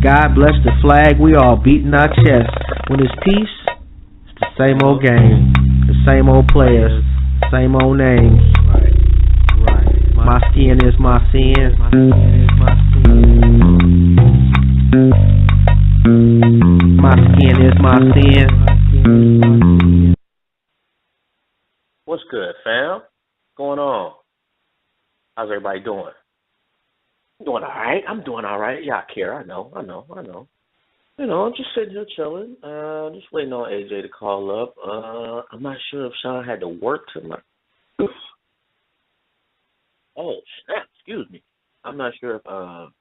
God bless the flag, we all beating our chest. When it's peace, it's the same old game, the same old players, same old names. Right. My skin is my sin. My skin is my sin. What's good, fam? What's going on? How's everybody doing? Doing all right. I'm doing all right. Yeah, I care. I know. You know, I'm just sitting here chilling. Just waiting on AJ to call up. I'm not sure if Sean had to work tonight. Oh, snap. Excuse me. I'm not sure if Sean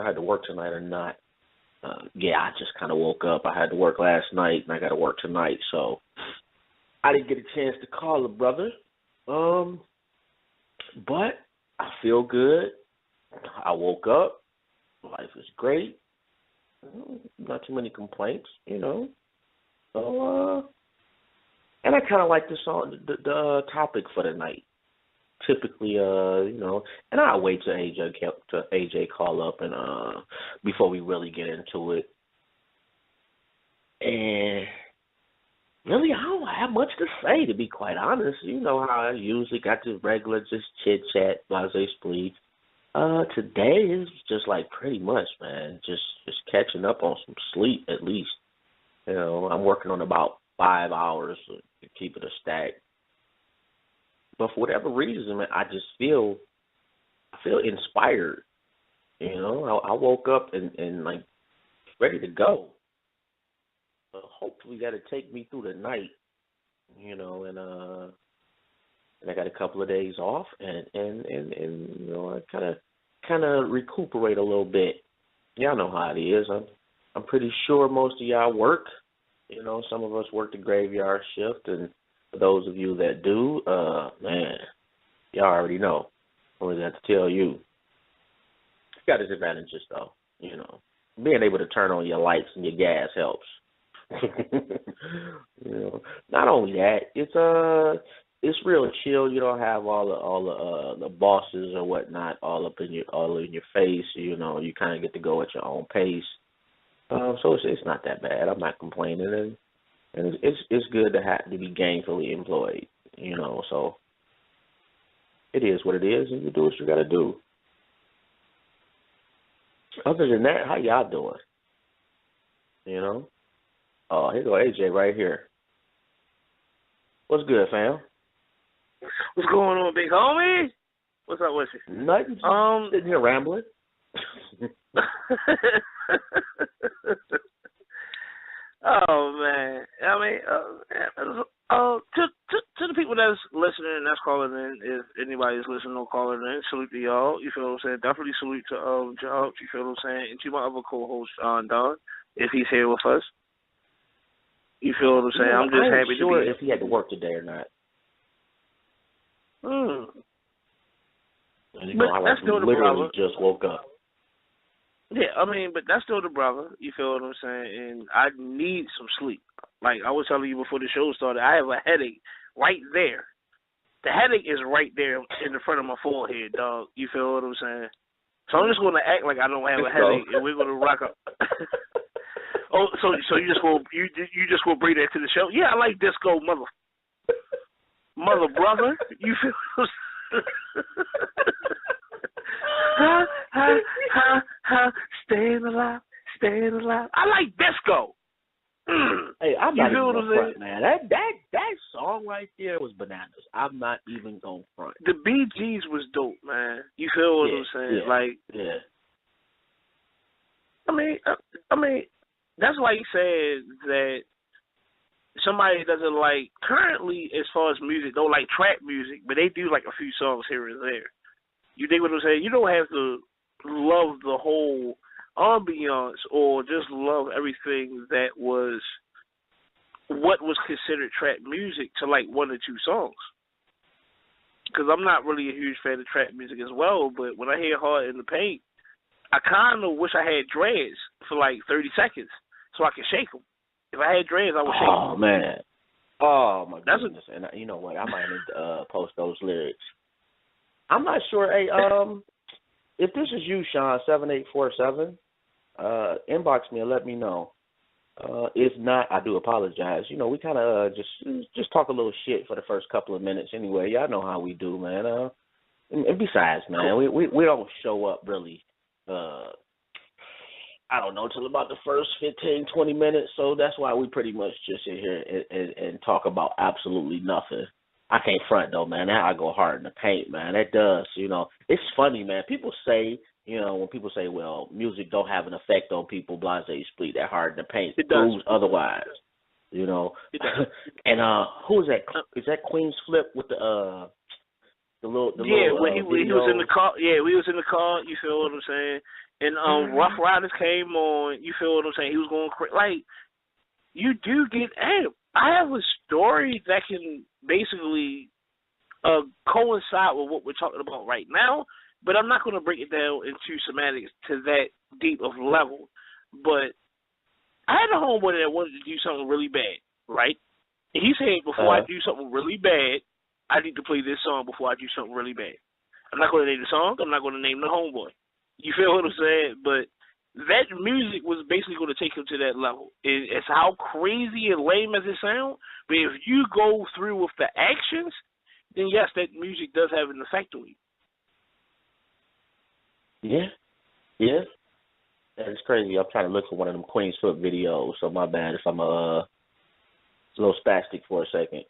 had to work tonight or not. Yeah, I just kind of woke up. I had to work last night, and I got to work tonight, so I didn't get a chance to call the brother. But I feel good. I woke up. Life is great. Not too many complaints, you know. So, and I kind of like the song, the topic for the night. Typically, you know, and I'll wait till AJ call up and before we really get into it. And really, I don't have much to say, to be quite honest. You know how I usually got this regular just chit-chat, blase splee. Today is just like pretty much, man, just catching up on some sleep at least. You know, I'm working on about 5 hours to keep it a stack. But for whatever reason, man, I just feel inspired. You know, I woke up and like ready to go. So hopefully that'll take me through the night. You know, and I got a couple of days off, and you know, I kind of recuperate a little bit. Y'all know how it is. I'm pretty sure most of y'all work. You know, some of us work the graveyard shift, and for those of you that do, man, y'all already know. I don't have to tell you. It's got its advantages, though. You know, being able to turn on your lights and your gas helps. You know, not only that, it's real chill. You don't have all the bosses or whatnot all in your face. You know, you kind of get to go at your own pace. So it's not that bad. I'm not complaining, and it's good to be gainfully employed. You know, so it is what it is, and you do what you got to do. Other than that, how y'all doing? You know? Oh, here go AJ right here. What's good, fam? What's going on, big homie? What's up with you? Nothing. Sitting here rambling. Oh man, I mean, to the people that's listening and that's calling in, if anybody's listening or calling in, salute to y'all. You feel what I'm saying? Definitely salute to Jobs. You feel what I'm saying? And to my other co-host, Don, if he's here with us. You feel what I'm saying? I'm just happy sure to be. If he had to work today or not. You know, that's still the brother. Just woke up. Yeah, I mean, but that's still the brother. You feel what I'm saying? And I need some sleep. Like I was telling you before the show started, I have a headache right there. The headache is right there in the front of my forehead, dog. You feel what I'm saying? So I'm just going to act like I don't have a headache, and we're going to rock up. Oh, so you just will bring that to the show? Yeah, I like disco, mother brother. You feel? Staying alive. I like disco. Hey, I'm not even going front, man. That song right there was bananas. I'm not even going front. The Bee Gees was dope, man. You feel what I'm saying? Yeah, like, yeah. I mean, that's why he said that somebody doesn't like currently as far as music, don't like trap music, but they do like a few songs here and there. You dig what I'm saying? You don't have to love the whole ambiance or just love everything that was what was considered trap music to like one or two songs. Because I'm not really a huge fan of trap music as well, but when I hear Hard in the Paint, I kind of wish I had dreads for like 30 seconds so I could shake them. If I had dreads, I would shake them. Oh, man. Oh, my goodness. And you know what? I might need to post those lyrics. I'm not sure. Hey, if this is you, Sean, 7847, inbox me and let me know. If not, I do apologize. You know, we kind of just talk a little shit for the first couple of minutes anyway. Y'all know how we do, man. And besides, man, we don't show up really. I don't know, till about the first 15, 20 minutes. So that's why we pretty much just sit here and talk about absolutely nothing. I can't front though, man. Now I go hard in the paint, man. That does, you know. It's funny, man. People say, you know, when people say, well, music don't have an effect on people, blase, split, that hard in the paint. It does. Proves otherwise, you know. It does. And who is that? Is that Queen's Flip with the little when he was in the car. Yeah, we was in the car. You feel what I'm saying? And Rough Riders came on. You feel what I'm saying? He was going crazy. Like, you do get. Hey, I have a story that can basically coincide with what we're talking about right now, but I'm not going to break it down into semantics to that deep of level. But I had a homeboy that wanted to do something really bad, right? And he said, before I do something really bad, I need to play this song before I do something really bad. I'm not going to name the song. I'm not going to name the homeboy. You feel what I'm saying? But that music was basically going to take him to that level. It's how crazy and lame as it sounds, but if you go through with the actions, then yes, that music does have an effect on you. Yeah. That is crazy. I'm trying to look for one of them Queen's Foot videos, so my bad if I'm a little spastic for a second.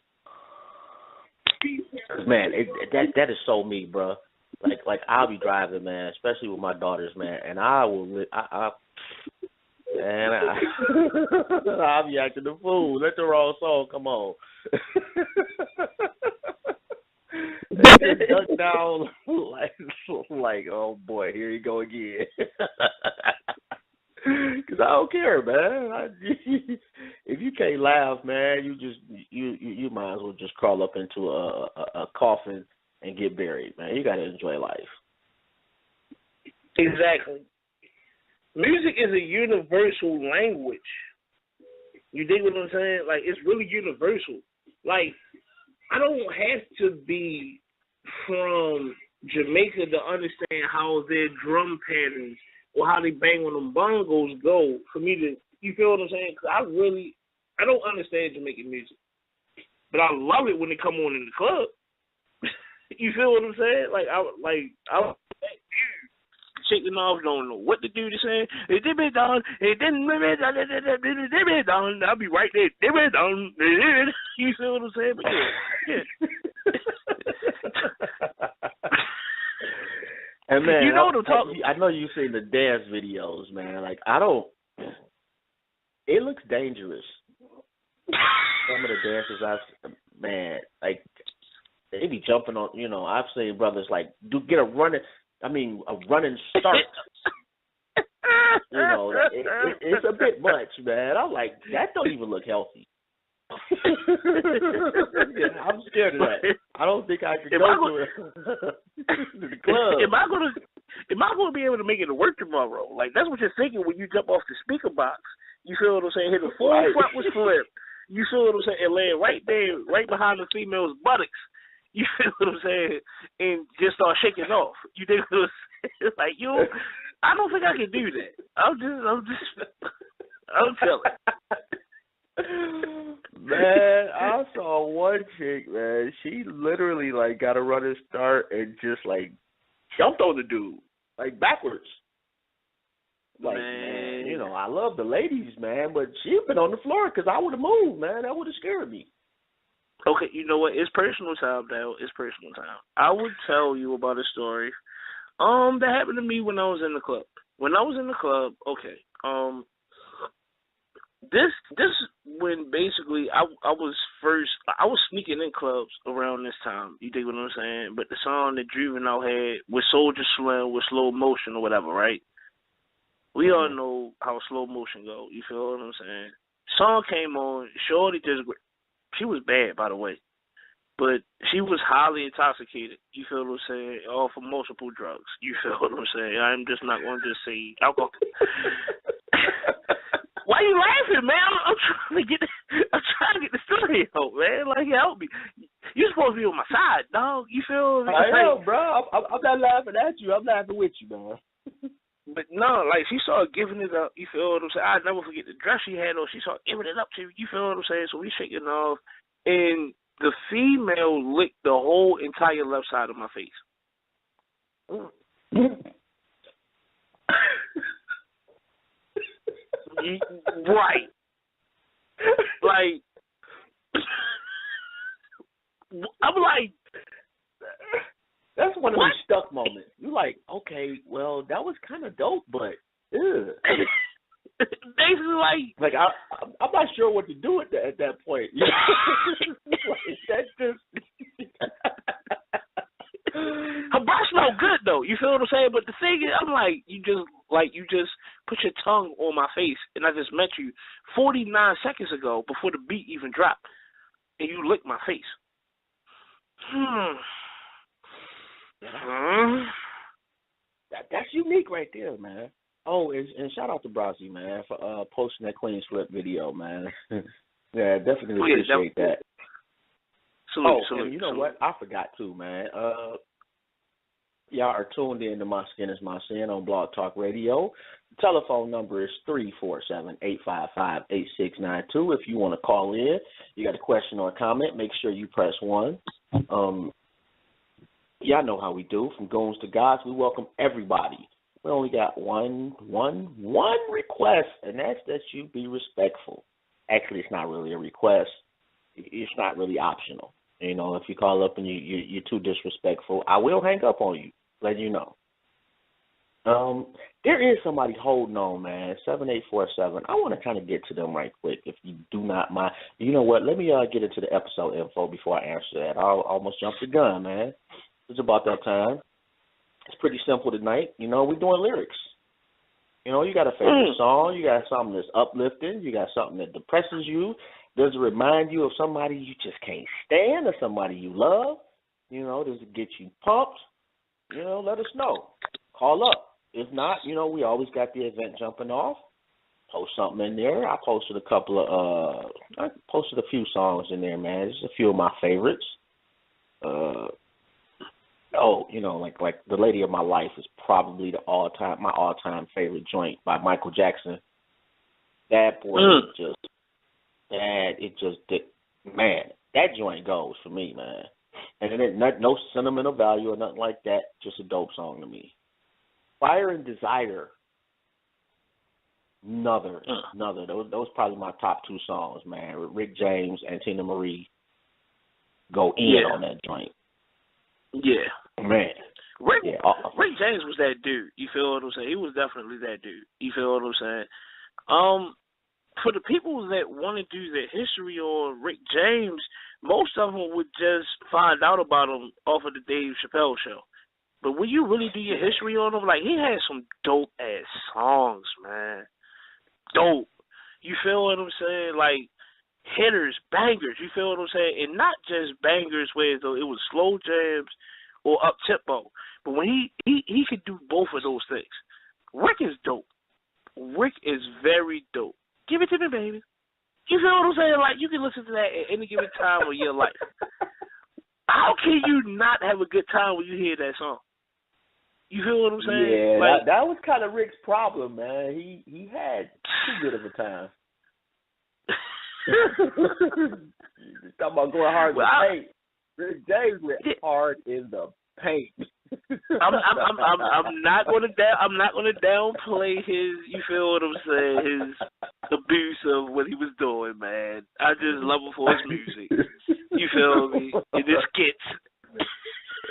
Man, that is so me, bro. Like I'll be driving, man, especially with my daughters, man, and I'll be acting the fool. Let the wrong song come on. They just duck down like, oh boy, here you go again. Because I don't care, man. If you can't laugh, man, you might as well just crawl up into a coffin and get buried, man. You got to enjoy life. Exactly. Music is a universal language. You dig what I'm saying? Like, it's really universal. Like, I don't have to be from Jamaica to understand how their drum patterns or how they bang on them bongos go for me to, you feel what I'm saying? Because I don't understand Jamaican music. But I love it when they come on in the club. You feel what I'm saying? I shaking off, don't know what to do to say. It did be done. It didn't be done. I'll be right there. Did be done. You feel what I'm saying? But yeah. And man, you know what I'm talking. I know you've seen the dance videos, man. Like it looks dangerous. Some of the dances like they be jumping on. You know, I've seen brothers like get a running start. You know, it's a bit much, man. I'm like, that don't even look healthy. I'm scared of that. I don't think I could go to the club. Am I gonna be able to make it to work tomorrow? Like, that's what you're thinking when you jump off the speaker box. You feel what I'm saying? Hit the full front was flip. You feel what I'm saying? And land right there, right behind the female's buttocks. You feel what I'm saying? And just start shaking off. You think it was like, I don't think I can do that. I'm telling. Man, I saw one chick, man. She literally like got a running start and just like jumped on the dude, like backwards. Like, man, you know, I love the ladies, man, but she'd been on the floor because I would have moved, man. That would have scared me. Okay, you know what? It's personal time, Dale. It's personal time. I would tell you about a story that happened to me when I was in the club. When I was in the club, okay, this when basically I was sneaking in clubs around this time. You dig what I'm saying? But the song that Juvenile had with Soulja Slim with Slow Motion or whatever, right? We all know how slow motion go. You feel what I'm saying? Song came on. Shorty she was bad, by the way, but she was highly intoxicated. You feel what I'm saying? All for multiple drugs. You feel what I'm saying? I'm just not going to just say alcohol. Why you laughing, man? I'm trying to get the story out, man. Like, help me. You're supposed to be on my side, dog. You feel? I know, bro. I'm not laughing at you. I'm laughing with you, man. But no, like she started giving it up. You feel what I'm saying? I never forget the dress she had on. She started giving it up to me. You feel what I'm saying? So we shaking off, and the female licked the whole entire left side of my face. Right. Like, I'm like, that's one of those stuck moments. You like, okay, well, that was kind of dope, but basically like I'm not sure what to do at that point. Like, that's just. Her breath smelled good though. You feel what I'm saying? But the thing is, I'm like, you just put your tongue on my face, and I just met you 49 seconds ago before the beat even dropped, and you licked my face. That's unique right there, man. Oh, and shout out to Brosy, man, for posting that clean slip video, man. Yeah, definitely appreciate that. Salute, and you know what? I forgot too, man. Y'all are tuned in to My Skin Is My Sin on Blog Talk Radio. The telephone number is 347-855-8692. If you want to call in, you got a question or a comment, make sure you press 1. Y'all know how we do. From goons to gods, we welcome everybody. We only got one request, and that's that you be respectful. Actually, it's not really a request. It's not really optional. You know, if you call up and you're too disrespectful, I will hang up on you, let you know. There is somebody holding on, man, 7847. I want to kind of get to them right quick, if you do not mind. You know what? Let me get into the episode info before I answer that. I almost jumped the gun, man. It's about that time. It's pretty simple tonight. You know, we're doing lyrics. You know, you got a favorite song. You got something that's uplifting. You got something that depresses you. Does it remind you of somebody you just can't stand or somebody you love? You know, does it get you pumped? You know, let us know. Call up. If not, you know, we always got the event jumping off. Post something in there. I posted a few songs in there, man. Just a few of my favorites. You know, like The Lady of My Life is probably my all-time favorite joint by Michael Jackson. That boy man, that joint goes for me, man. And it ain't no sentimental value or nothing like that, just a dope song to me. Fire and Desire, another. Those probably my top 2 songs, man. Rick James and Tina Marie go in on that joint. Yeah. Man. Rick James was that dude. You feel what I'm saying? He was definitely that dude. You feel what I'm saying? For the people that want to do the history on Rick James, most of them would just find out about him off of the Dave Chappelle show. But when you really do your history on him, like, he had some dope-ass songs, man. Dope. You feel what I'm saying? Like, hitters, bangers, you feel what I'm saying? And not just bangers where it was slow jams or up-tempo. But when he could do both of those things. Rick is dope. Rick is very dope. Give it to me, baby. You feel what I'm saying? Like, you can listen to that at any given time of your life. How can you not have a good time when you hear that song? You feel what I'm saying? Yeah, like, that was kind of Rick's problem, man. He had too good of a time. Talking about going hard in the paint. Rick James went hard in the paint. I'm not gonna downplay his. You feel what I'm saying? His abuse of what he was doing, man. I just love him for his music. You feel me? In his skits.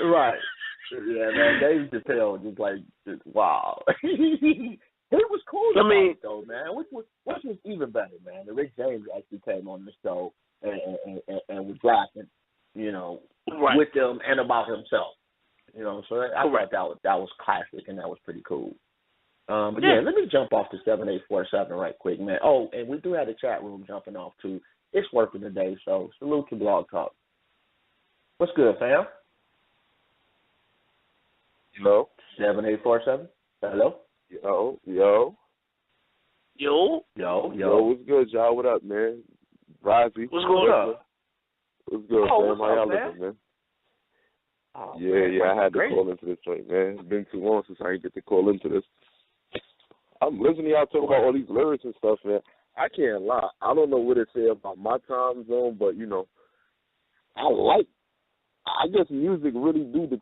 Right. Yeah, man. Dave Chappelle just wow. He was cool about it though, man. Which was even better, man. The Rick James actually came on the show and was rapping, you know, with them and about himself. You know, so I thought that was classic and that was pretty cool. But yeah, let me jump off to 7847 right quick, man. Oh, and we do have the chat room jumping off too. It's working today, so salute to Blog Talk. What's good, fam? Hello? 7847. Hello? Yo. What's good, y'all? What up, man? Risey. What's going on? What's good, fam? How y'all man? looking, man? Oh, yeah, I had to call into this joint, man. It's been too long since I didn't get to call into this. I'm listening to y'all talk about all these lyrics and stuff, man. I can't lie. I don't know what it say about my time zone, but, you know, I guess music really do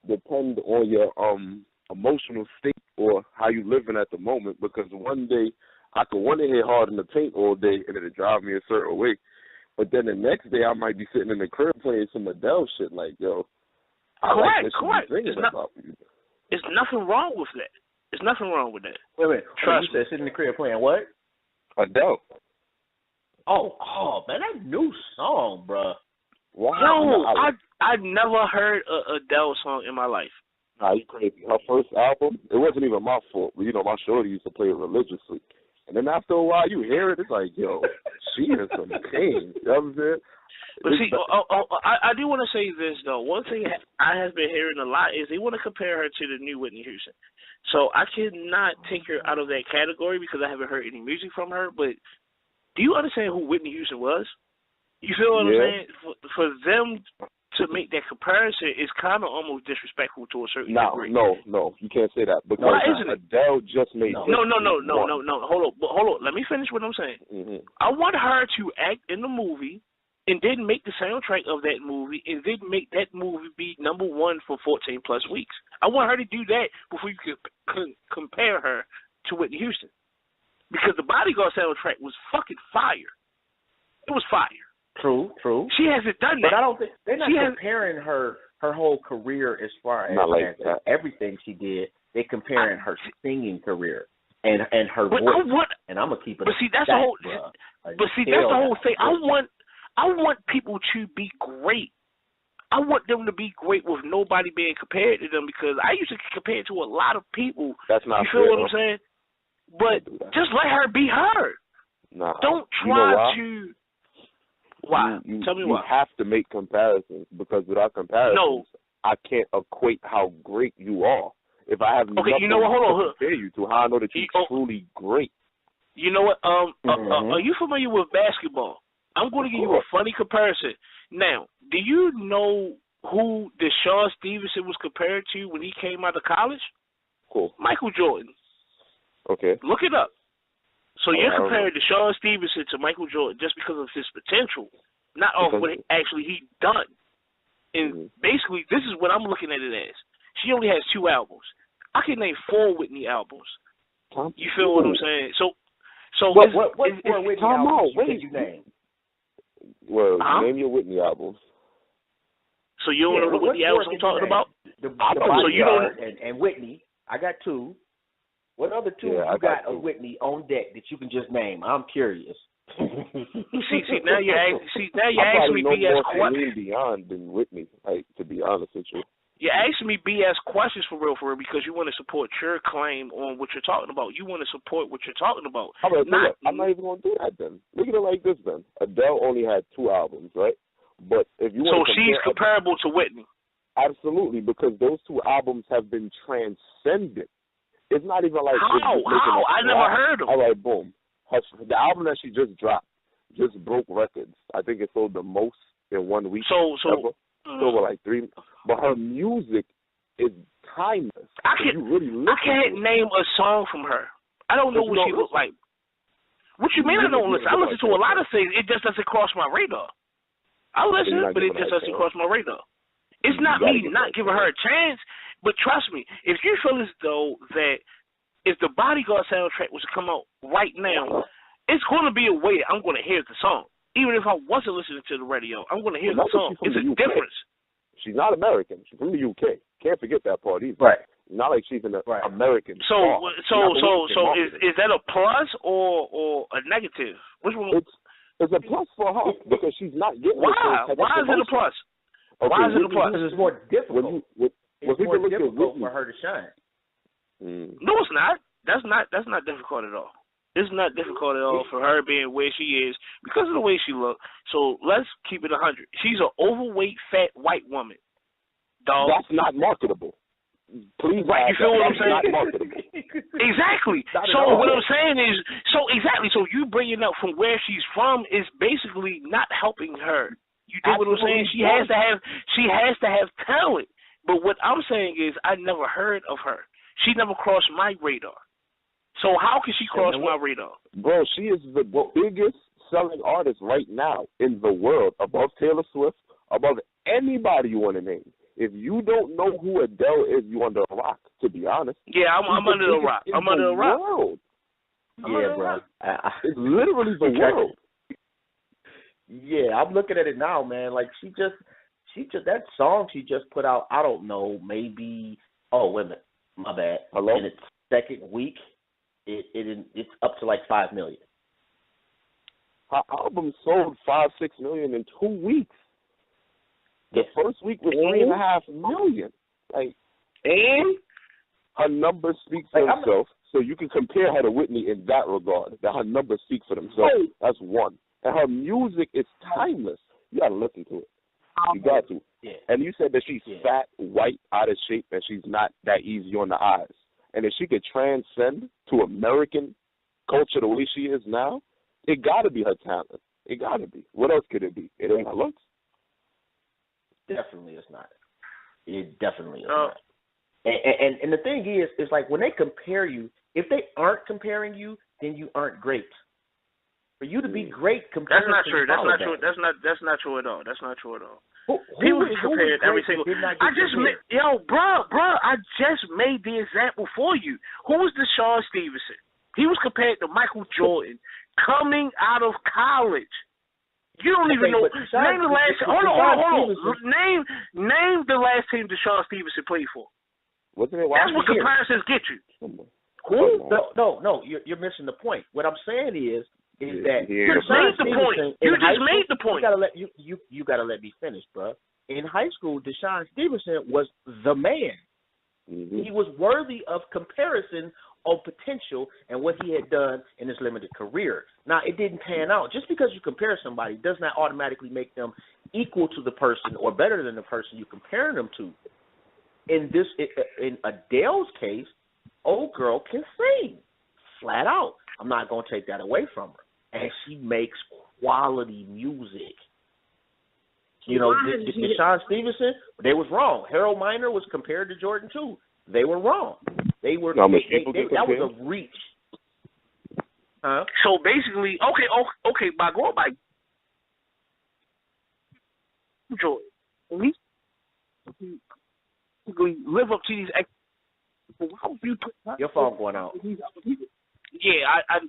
depend on your emotional state or how you living at the moment, because one day I could want to hit hard in the paint all day and it'll drive me a certain way. But then the next day I might be sitting in the crib playing some Adele shit like, yo, correct. There's nothing wrong with that. There's nothing wrong with that. Wait. Trust you me. said sitting in the crib playing what? Adele. Oh, man, that new song, bruh. Wow. No, I never heard a Adele song in my life. Nah, you crazy. Her first album, it wasn't even my fault. But, you know, my shorty used to play it religiously. And then after a while, you hear it, it's like, yo, she is some king. You know what I'm saying? But see, I do want to say this, though. One thing I have been hearing a lot is they want to compare her to the new Whitney Houston. So I cannot take her out of that category because I haven't heard any music from her. But do you understand who Whitney Houston was? You feel what I'm saying? For them to make that comparison is kind of almost disrespectful to a certain degree. No, you can't say that because Adele just made. No. Hold on. Let me finish what I'm saying. Mm-hmm. I want her to act in the movie and then make the soundtrack of that movie and then make that movie be number one for 14 plus weeks. I want her to do that before you can compare her to Whitney Houston, because the Bodyguard soundtrack was fucking fire. It was fire. True. She hasn't done that. But I don't think they're not comparing her whole career as far as, everything she did. They're comparing her singing career and her voice. And I'm gonna keep it. But see, that's the whole. That's the whole thing. I want people to be great. I want them to be great with nobody being compared to them, because I used to compare to a lot of people. That's not fair. You feel what I'm saying? But just let her be her. Nah, don't try to. Why? Tell me why. You have to make comparisons, because without comparisons, I can't equate how great you are. If I have nothing to compare you to, how I know that you're truly great. You know what? Are you familiar with basketball? I'm going to give you a funny comparison. Now, do you know who Deshaun Stevenson was compared to when he came out of college? Cool. Michael Jordan. Okay. Look it up. So you're comparing Deshaun Stevenson to Michael Jordan just because of his potential, not off what he done. And basically, this is what I'm looking at it as. She only has 2 albums. I can name 4 Whitney albums. You feel what I'm saying? So what Whitney albums did you name? Well, name your Whitney albums. So you don't know the Whitney albums I'm talking about? So you don't. And Whitney, I got 2. What other 2 you got of Whitney on deck that you can just name? I'm curious. see, now you're asking me BS questions. Beyond than Whitney, to be honest with you. You're asking me BS questions for real, because you want to support your claim on what you're talking about. You want to support what you're talking about. I'm not even going to do that then. Look at it like this then. Adele only had 2 albums, right? But if you want she's comparable to Whitney. Absolutely, because those 2 albums have been transcended. It's not even like how? I never heard of. All right, boom. The album that she just dropped just broke records. I think it sold the most in 1 week. Sold like 3. But her music is timeless. I can't name a song from her. I don't know what she looks like. What you mean I don't listen? I listen to a lot of things. It just doesn't cross my radar. I listen, but it just doesn't cross my radar. It's not me not giving her a chance. But trust me, if you feel as though that if the Bodyguard soundtrack was to come out right now, it's going to be a way I'm going to hear the song. Even if I wasn't listening to the radio, I'm going to hear the song. It's a difference. She's not American. She's from the UK. Can't forget that part either. Right. Not like she's an American. So is that a plus or a negative? Which one? It's a plus for her because she's not getting. Why? Why is it a plus? Okay, why is it a plus? Because it's more difficult. It's more difficult for her to shine. No, it's not. That's not difficult at all. It's not difficult at all for her being where she is because of the way she looks. So let's keep it 100. She's an overweight, fat white woman. Dog. That's not marketable. Please, right? You feel what I'm saying? Not marketable. Exactly. So what I'm saying is, so you bringing up from where she's from is basically not helping her. You do what I'm saying? She has to have talent. But what I'm saying is, I never heard of her. She never crossed my radar. So how can she cross my radar? Bro, she is the biggest selling artist right now in the world, above Taylor Swift, above anybody you want to name. If you don't know who Adele is, you under a rock, to be honest. Yeah, I'm under the rock. I'm under the rock. World. Yeah, bro. It's literally the world. Yeah, I'm looking at it now, man. Like she just that song she just put out. I don't know, maybe. Oh, wait a minute, my bad. Hello. In its second week, it's up to like 5 million. Her album sold 5-6 million in 2 weeks. The first week was 3.5 million. Like, and her numbers speak for themselves. So you can compare her to Whitney in that regard. That her numbers speak for themselves. That's one. And her music is timeless. You got to listen to it. You got to. Yeah. And you said that she's fat, white, out of shape, and she's not that easy on the eyes. And if she could transcend to American culture the way she is now, it got to be her talent. It got to be. What else could it be? It ain't her looks. Definitely it's not. It definitely is not. And the thing is, it's like when they compare you, if they aren't comparing you, then you aren't great. For you to be great, that's not true. That's not true. That's not true at all. That's not true at all. People get compared every single. I just bro, I just made the example for you. Who was Deshaun Stevenson? He was compared to Michael Jordan coming out of college. You don't even know. Name the last. Hold on. Name the last team Deshaun Stevenson played for. Wasn't it? That's what comparisons get you. Who? No. You're missing the point. What I'm saying is that you just made the point. You just made the point. You gotta let me finish, bro. In high school, Deshaun Stevenson was the man. Mm-hmm. He was worthy of comparison on potential and what he had done in his limited career. Now, it didn't pan out. Just because you compare somebody does not automatically make them equal to the person or better than the person you're comparing them to. In Adele's case, old girl can sing flat out. I'm not going to take that away from her. And she makes quality music. You know, Deshaun Stevenson, they was wrong. Harold Miner was compared to Jordan too. They were wrong. They were. That was a reach. Huh? So basically, okay. By going by Jordan, we live up to these. Why would you put your phone going out? Yeah, I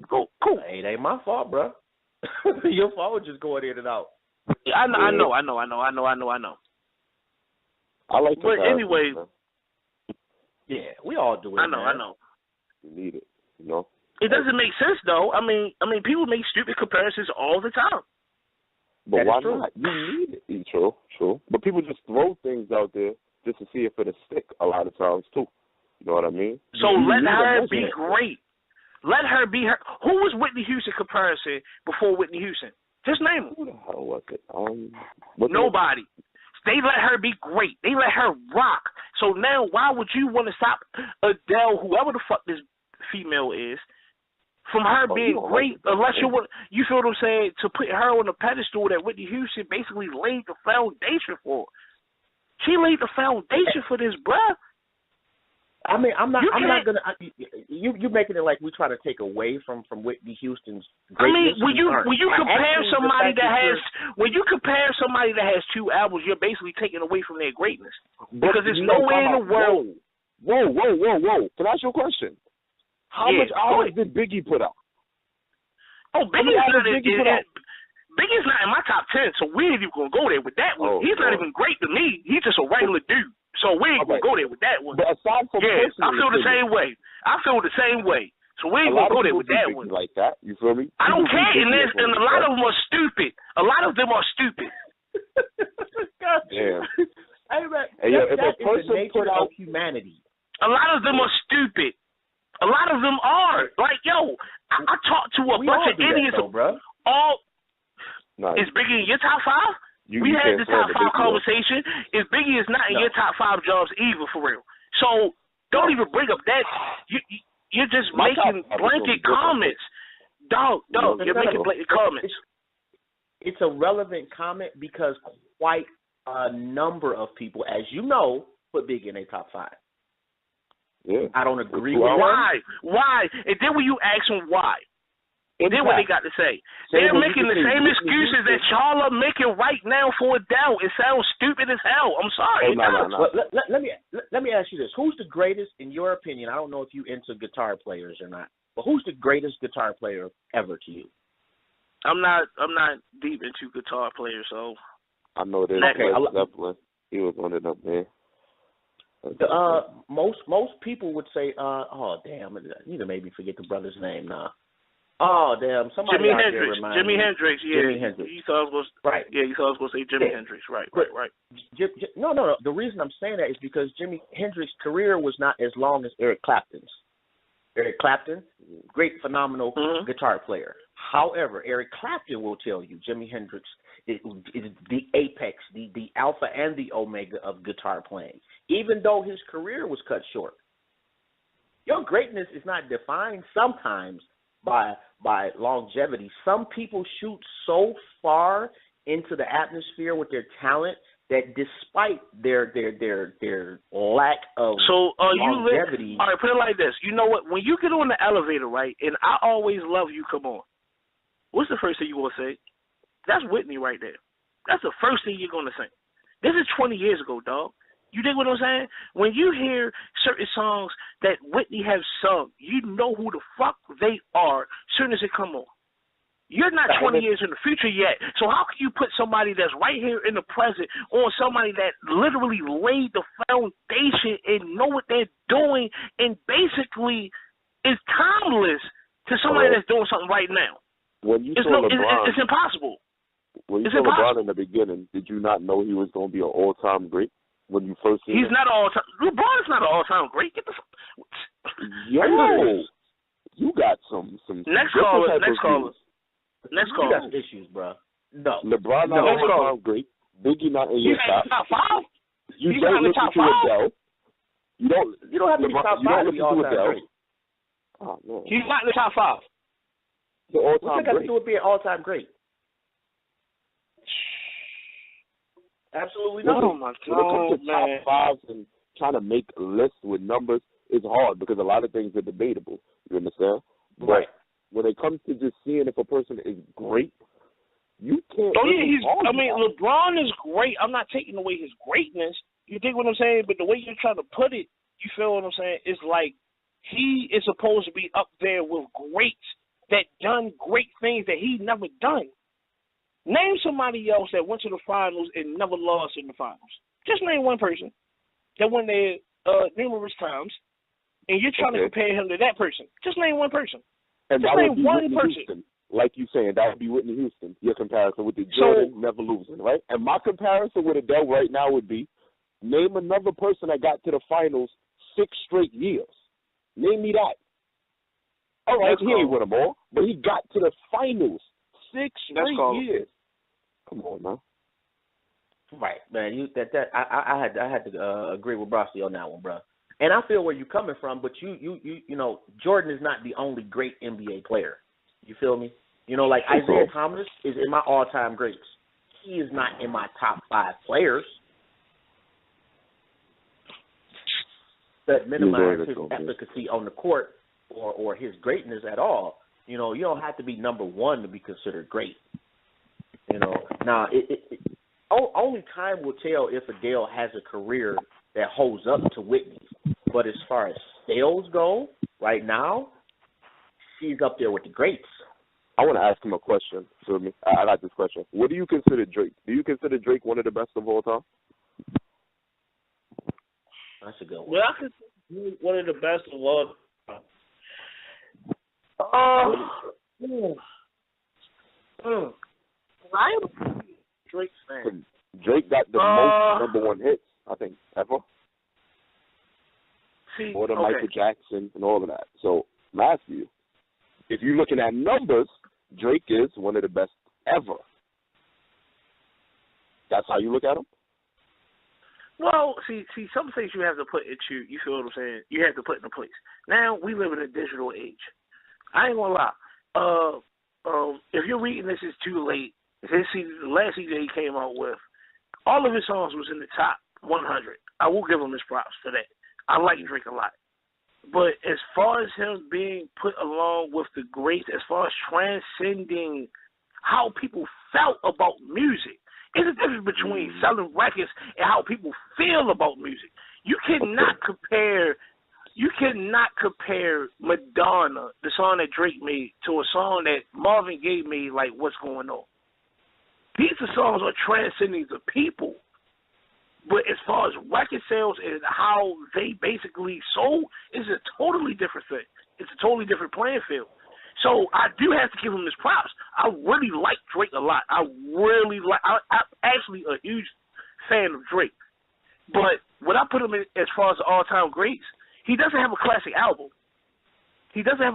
cool. Hey, it ain't my fault, bro. Your phone just going in and out. Yeah, I know. I like. But anyway, yeah, we all do it. I know. You need it, you know. It doesn't make sense though. I mean, people make stupid comparisons all the time. But why not? You need it. True. But people just throw things out there just to see if it'll stick a lot of times too. You know what I mean? So let her be great. Let her be her. Who was Whitney Houston comparison before Whitney Houston? Just name them. Who the hell was it? Nobody. They let her be great. They let her rock. So now why would you want to stop Adele, whoever the fuck this female is, from her being great, unless you want, you feel what I'm saying, to put her on a pedestal that Whitney Houston basically laid the foundation for. She laid the foundation for this, bruh. I mean, I'm not gonna. You're making it like we're trying to take away from Whitney Houston's greatness. I mean, when you compare somebody that has 2 albums, you're basically taking away from their greatness because there's no way in the world. Whoa! Can I ask you a question? How much albums did Biggie put out? Oh, Biggie's not in my top 10, so we ain't even gonna go there with that one. He's not even great to me. He's just a regular dude. So we ain't gonna go there with that one. But aside from I feel the same way. So we ain't gonna go there with that one. Like that, you feel me? I don't care, and a lot of them are stupid. Damn. Hey, man, if that a person is the nature put out of humanity. A lot of them are stupid. A lot of them are. Like, yo, I talked to a bunch of idiots. Is Biggie in your top 5? We had the top 5 conversation. If Biggie is not in your top 5 jobs either, for real. So don't even bring up that. You're just making blanket comments. Dog, you're making blanket comments. It's a relevant comment because quite a number of people, as you know, put Biggie in their top 5. Yeah. I don't agree with Why? And then when you ask them why, and then what they got to say, they're making the same excuses that y'all are making right now for Adele. It sounds stupid as hell. I'm sorry. No. Let me ask you this: who's the greatest, in your opinion? I don't know if you into guitar players or not, but who's the greatest guitar player ever to you? I'm not deep into guitar players, so I know there's Zeppelin. He was one of them, man. Most people would say, oh damn, you done made me forget the brother's name now. Oh damn, somebody Jimi out Hendrix. there remind Jimi me. Hendrix, yeah. Jimi Hendrix. You thought I was right. Yeah, you thought I was going to say Jimi Hendrix. Right. No. The reason I'm saying that is because Jimi Hendrix's career was not as long as Eric Clapton's. Eric Clapton, great, phenomenal guitar player. However, Eric Clapton will tell you Jimi Hendrix is the apex, the alpha and the omega of guitar playing, even though his career was cut short. Your greatness is not defined sometimes by longevity. Some people shoot so far into the atmosphere with their talent that despite their lack of longevity. All right, put it like this. You know what? When you get on the elevator, right, and I Always Love You come on, what's the first thing you want to say? That's Whitney right there. That's the first thing you're going to say. This is 20 years ago, dog. You dig what I'm saying? When you hear certain songs that Whitney has sung, you know who the fuck they are as soon as it come on. You're not 20 years in the future yet, so how can you put somebody that's right here in the present on somebody that literally laid the foundation and know what they're doing and basically is timeless to somebody that's doing something right now? When you saw LeBron, it's impossible. When you saw LeBron in the beginning, did you not know he was going to be an all-time great when you first seen him? He's not an all-time. LeBron is not an all-time great. Get the Yo, you got some. Next caller. You got issues, bro. No. LeBron not all-time great. Biggie not in your top. Top five? You don't listen to Adele. You don't have to be top five to be all-time great. Oh, man. He's not in the top five. The all-time What's that got to do with being all-time great? Absolutely nothing. Oh, my God, when it comes to top fives and trying to make a list with numbers, it's hard because a lot of things are debatable. You understand? Right. But when it comes to just seeing if a person is great, you can't. Oh, yeah, LeBron is great. I'm not taking away his greatness. You dig what I'm saying? But the way you're trying to put it, you feel what I'm saying? It's like he is supposed to be up there with greats that done great things that he never done. Name somebody else that went to the finals and never lost in the finals. Just name one person that went there numerous times, and you're trying to compare him to that person. Just name one person. And just name one person. Houston. Like you saying, that would be Whitney Houston, your comparison with the Jordan never losing, right? And my comparison with Adele right now would be, name another person that got to the finals 6 straight years. Name me that. All right, he ain't win them all, but he got to the finals 6 straight years. Come on, man. Right, man. I had to agree with Brosty on that one, bro. And I feel where you're coming from, but you know, Jordan is not the only great NBA player. You feel me? You know, like Isaiah Thomas is in my all-time greats. He is not in my top 5 players. That minimize his efficacy on the court or his greatness at all. You know, you don't have to be number 1 to be considered great. You know, now only time will tell if Adele has a career that holds up to Whitney's. But as far as sales go, right now, she's up there with the greats. I want to ask him a question. Feel me? I like this question. What do you consider Drake? Do you consider Drake one of the best of all time? That's a good one. Well, I consider Drake one of the best of all time. I am a Drake fan. Drake got the most number 1 hits, I think, ever. More than Michael Jackson and all of that. So I'm asking you, if you're looking at numbers, Drake is one of the best ever. That's how you look at him? Well, see, some things you have to put into, you feel what I'm saying? You have to put in a place. Now, we live in a digital age. I ain't gonna lie. If you're reading this, it's too late. The last CD he came out with, all of his songs was in the top 100. I will give him his props for that. I like Drake a lot. But as far as him being put along with the greats, as far as transcending how people felt about music, there's a difference between selling records and how people feel about music. You cannot compare Madonna, the song that Drake made, to a song that Marvin Gaye made, like What's Going On. These are songs are transcending the people. But as far as record sales and how they basically sold, it's a totally different thing. It's a totally different playing field. So I do have to give him his props. I really like Drake a lot. I'm actually a huge fan of Drake. But when I put him in as far as the all-time greats, he doesn't have a classic album. He doesn't have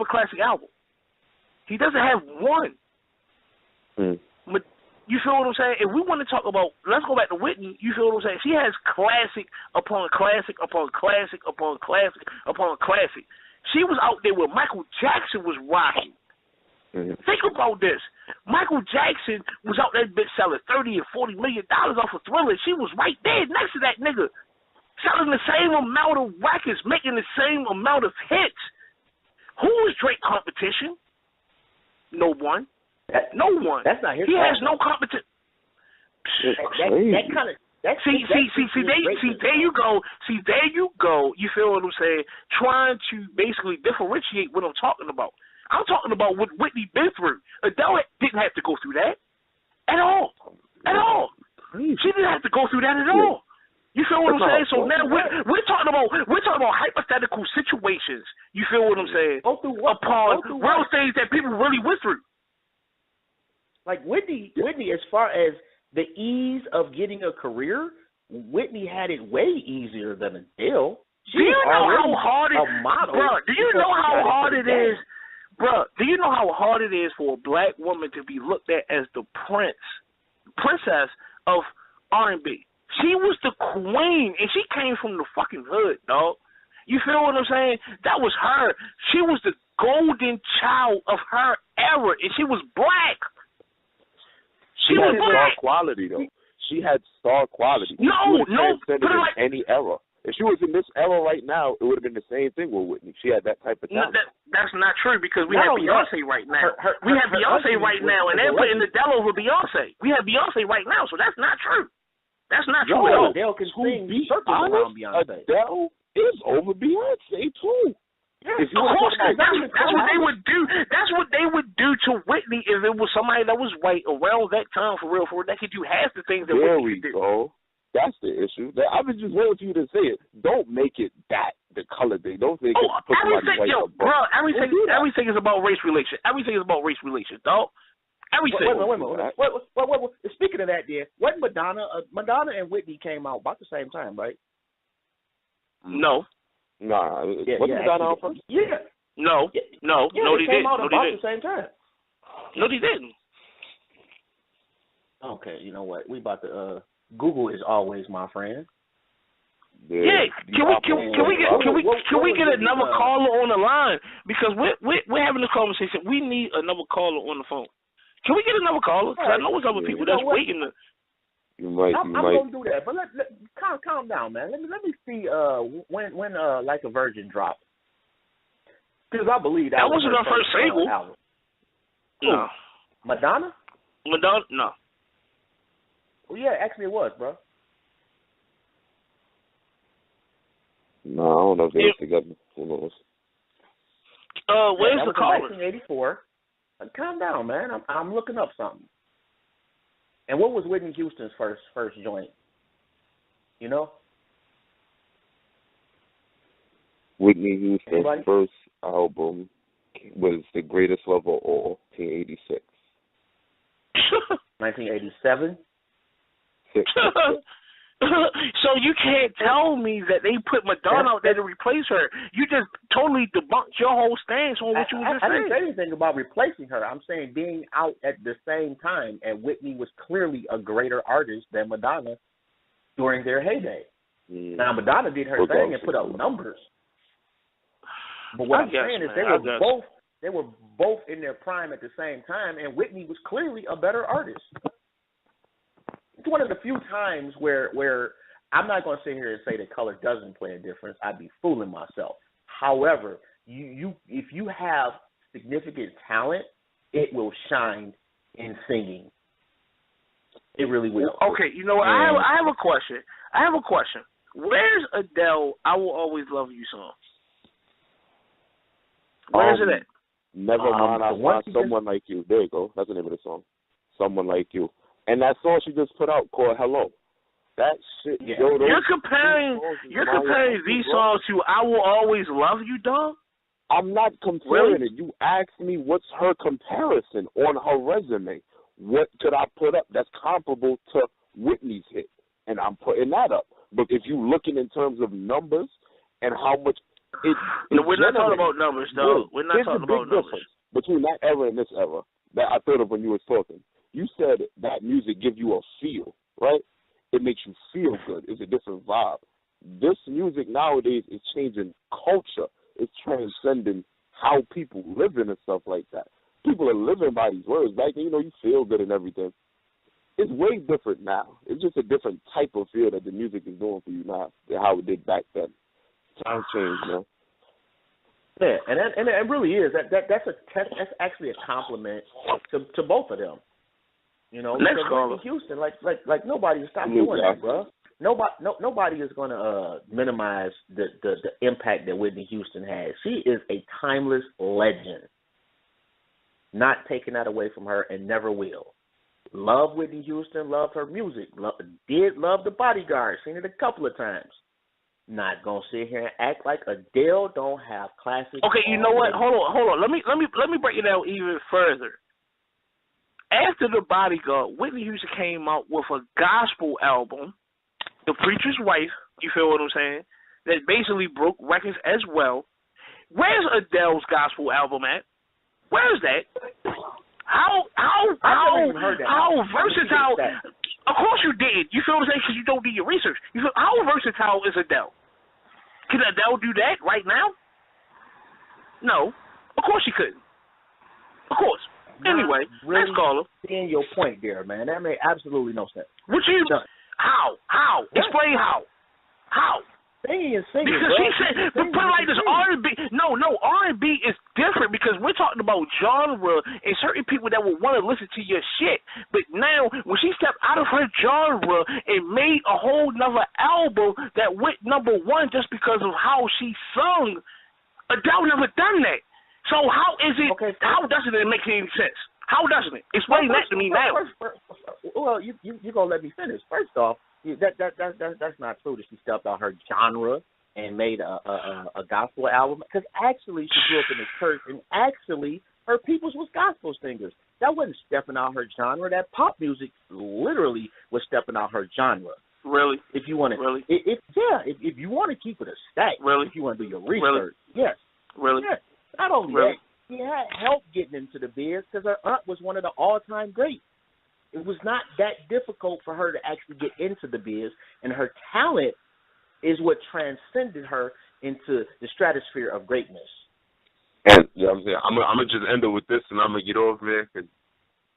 one. But you feel what I'm saying? If we want to talk about, let's go back to Whitney, you feel what I'm saying? She has classic upon classic upon classic upon classic upon classic. She was out there where Michael Jackson was rocking. Think about this. Michael Jackson was out there bitch selling $30 and $40 million off of Thriller. She was right there next to that nigga, selling the same amount of records, making the same amount of hits. Who is Drake competition? No one. No one. That's not his He fault. has no competition. That kind of. There you go. You feel what I'm saying? Trying to basically differentiate what I'm talking about. I'm talking about what Whitney been through. Adele didn't have to go through that at all. She didn't have to go through that at all. You feel what I'm saying? So now we're talking about hypothetical situations. You feel what I'm saying? Upon real things that people really went through. Like Whitney, as far as the ease of getting a career, Whitney had it way easier than Adele. Do you know how hard it is, bro? Do you know how hard it is, bro? Do you know how hard it is for a black woman to be looked at as the princess of R&B? She was the queen, and she came from the fucking hood, dog. You feel what I'm saying? That was her. She was the golden child of her era, and she was black. She had star quality, though. She had star quality. No, put it like any era. If she was in this era right now, it would have been the same thing with Whitney. She had that type of talent. No, that's not true because we have Beyonce right now. We have Beyonce right now, and they're putting Adele over Beyonce. We have Beyonce right now, so that's not true. That's not true at all. Adele can sing circles around Beyonce. Adele is over Beyonce too. Yes, of course, that's what they would do. That's what they would do to Whitney if it was somebody that was white around that time for real, that could do half the things that Whitney did. There we go. That's the issue. I was just waiting for you to say it. Don't make it that the color thing. Don't make it put somebody white. Bro, everything is about race relations. Everything is about race relations, dog. Everything. Wait a minute. Speaking of that, wasn't Madonna and Whitney came out about the same time, right? No. Nah. Wasn't Madonna out first? Yeah. No, they came out about the same time. No, they didn't. Okay, you know what? We about to Google is always my friend. Yeah, can we get another caller on the line because we're having a conversation. We need another caller on the phone. Can we get another caller? Because I know there's other people that's waiting. You might. I'm gonna do that, but calm down, man. Let me see when Like a Virgin dropped. Because I believe that wasn't her first single. No. Madonna? No. Well, yeah, actually it was, bro. No, I don't know if they're together. Who knows? Where's the caller? 1984. Calm down, man. I'm looking up something. And what was Whitney Houston's first joint? You know? Whitney Houston's first album was The Greatest Love of All, 1986. 1987? So you can't tell me that they put Madonna out there to replace her. You just totally debunked your whole stance on what you were just saying. I didn't say anything about replacing her. I'm saying being out at the same time, and Whitney was clearly a greater artist than Madonna during their heyday. Now, Madonna did her thing and put up numbers. But what I'm saying is they were both in their prime at the same time, and Whitney was clearly a better artist. It's one of the few times where I'm not going to sit here and say that color doesn't play a difference. I'd be fooling myself. However, you if you have significant talent, it will shine in singing. It really will. Okay, you know what? I have a question. Where's Adele "I Will Always Love You" song? Where is it at? Never mind, I want someone like you. There you go. That's the name of the song. Someone Like You. And that song she just put out called Hello. That shit. Yeah. Yo, You're comparing these songs to "I Will Always Love You," dog? I'm not comparing it. You asked me what's her comparison on her resume. What could I put up that's comparable to Whitney's hit? And I'm putting that up. But if you looking in terms of numbers and how much it no, we're not talking about numbers, though. We're not talking about numbers. Between that era and this era that I thought of when you was talking. You said that music gives you a feel, right? It makes you feel good. It's a different vibe. This music nowadays is changing culture. It's transcending how people live in and stuff like that. People are living by these words. Back then, you feel good and everything. It's way different now. It's just a different type of feel that the music is doing for you now than how it did back then. Times change, man. Yeah, and it really is. That's actually a compliment to both of them. Let's go. Whitney Houston, like nobody to stop doing that, bro. Nobody is going to minimize the impact that Whitney Houston has. She is a timeless legend. Not taking that away from her and never will. Love Whitney Houston, love her music. Did love The Bodyguard, seen it a couple of times. Not gonna sit here and act like Adele don't have classics. Okay, you know what? Hold on. Let me break it down even further. After The Bodyguard, Whitney Houston came out with a gospel album, The Preacher's Wife. You feel what I'm saying? That basically broke records as well. Where's Adele's gospel album at? Where is that? How versatile? Of course you did. You feel what I'm saying? Because you don't do your research. How versatile is Adele? Can Adele do that right now? No. Of course she couldn't. Of course. Anyway, really let's call her. Seeing your point there, man. That made absolutely no sense. What you? How? Explain how. How? Singing, because she said, but put it like this, R&B. No, R&B is different because we're talking about genre and certain people that will want to listen to your shit. But now, when she stepped out of her genre and made a whole nother album that went number one just because of how she sung, Adele never done that. So how is it? Okay, how doesn't it make any sense? How doesn't it? Explain that to me now. Well, you gonna let me finish. First off, that's not true that she stepped out her genre and made a gospel album. Because actually, she grew up in the church, and actually, her peoples was gospel singers. That wasn't stepping out her genre. That pop music literally was stepping out her genre. Really? If you want to, really? If you want to keep it a stack, really? If you want to do your research, yes. Really? Yes. Not only that, she had help getting into the biz because her aunt was one of the all-time greats. It was not that difficult for her to actually get into the biz, and her talent is what transcended her into the stratosphere of greatness. And I'm saying, I'm gonna just end it with this, and I'm gonna get off, man. Cause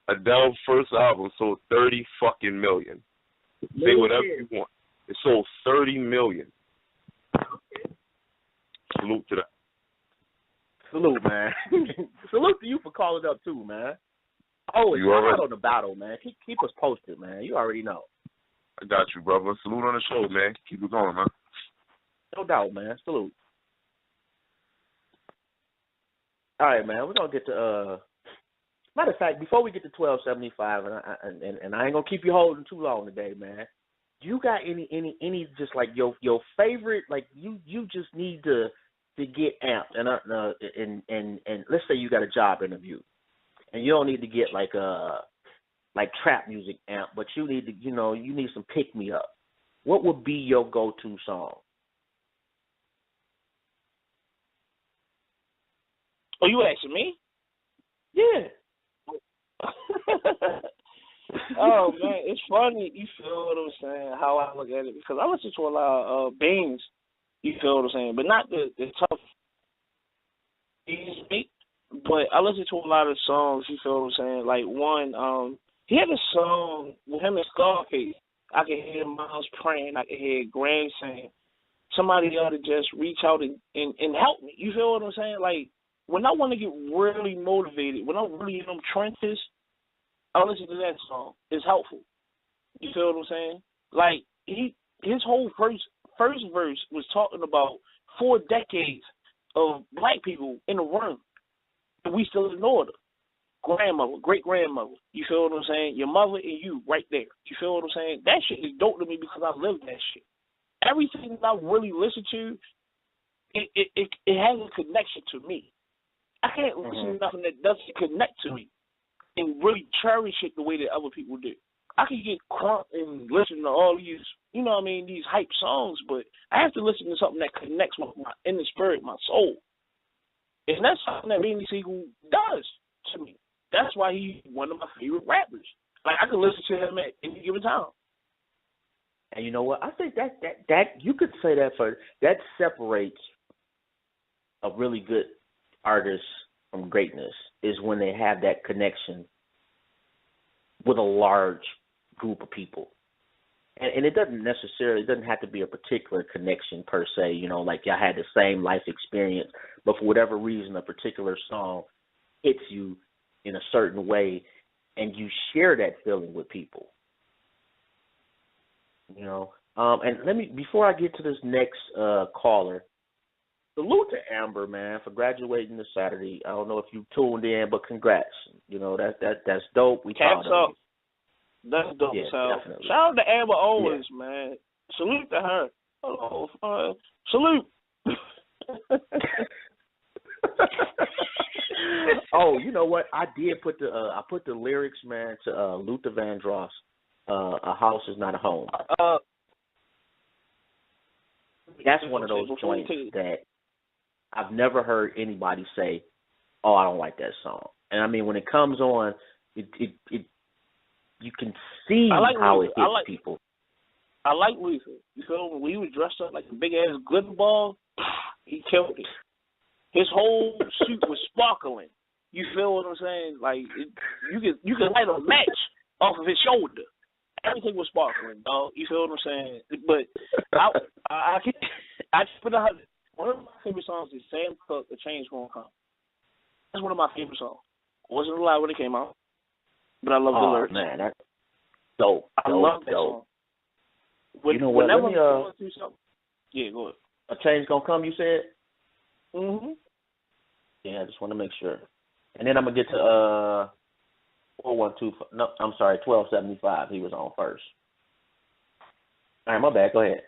Adele's first album sold 30 fucking million. Say whatever you want. It sold 30 million. Okay. Salute to that. Salute, man. Salute to you for calling up too, man. Oh, it's hot on the battle, man. Keep us posted, man. You already know. I got you, brother. Salute on the show, man. Keep it going, man. No doubt, man. Salute. All right, man. We're gonna get to matter of fact, before we get to 1275, and I ain't gonna keep you holding too long today, man. Do you got any just like your favorite, like you just need to get amped and let's say you got a job interview and you don't need to get like trap music amp, but you need to you need some pick me up. What would be your go-to song? Oh, you asking me? Yeah. Oh man, it's funny. You feel what I'm saying? How I look at it, because I listen to a lot of Beans. You feel what I'm saying? But not the tough beat. But I listen to a lot of songs. You feel what I'm saying? Like one, he had a song with him and Scarface. I can hear Miles praying. I can hear Grand saying, somebody ought to just reach out and help me. You feel what I'm saying? Like, when I want to get really motivated, when I'm really in them trenches, I listen to that song. It's helpful. You feel what I'm saying? Like, his whole first verse was talking about 4 decades of black people in the room, and we still ignored her. Grandmother, great-grandmother. You feel what I'm saying? Your mother and you right there. You feel what I'm saying? That shit is dope to me because I lived that shit. Everything that I really listen to, it has a connection to me. I can't listen to nothing that doesn't connect to me and really cherish it the way that other people do. I can get crunk and listen to all these, you know what I mean, these hype songs, but I have to listen to something that connects with my inner spirit, my soul. And that's something that Beanie Siegel does to me. That's why he's one of my favorite rappers. Like, I can listen to him at any given time. And you know what? I think that you could say that separates a really good artist from greatness is when they have that connection with a large group of people. And it doesn't have to be a particular connection per se, you know, like y'all had the same life experience, but for whatever reason a particular song hits you in a certain way and you share that feeling with people. You know, and before I get to this next caller, salute to Amber, man, for graduating this Saturday. I don't know if you tuned in, but congrats. You know, that's dope. We proud of you. That's dope. Yeah, so, definitely. shout out to Amber Owens, man. Salute to her. Hello, salute. Oh, you know what? I did put the lyrics, man, to Luther Vandross. A house is not a home. That's one of those joints that I've never heard anybody say, "Oh, I don't like that song." And I mean, when it comes on, it you can see how it hits people. I like Luther. You feel me? When he was dressed up like a big ass glitter ball, he killed it. His whole suit was sparkling. You feel what I'm saying? Like you can light a match off of his shoulder. Everything was sparkling, dog. You feel what I'm saying? But I put out one of my favorite songs is Sam Cooke, "The Change Gonna Come." That's one of my favorite songs. I wasn't alive when it came out, but I love the lyrics. Man, that's dope. I love that song. You know what? Let me going through something. Yeah, go ahead. A change gonna come, you said? Mhm. Yeah, I just want to make sure. And then I'm gonna get to 1275. He was on first. All right, my bad. Go ahead.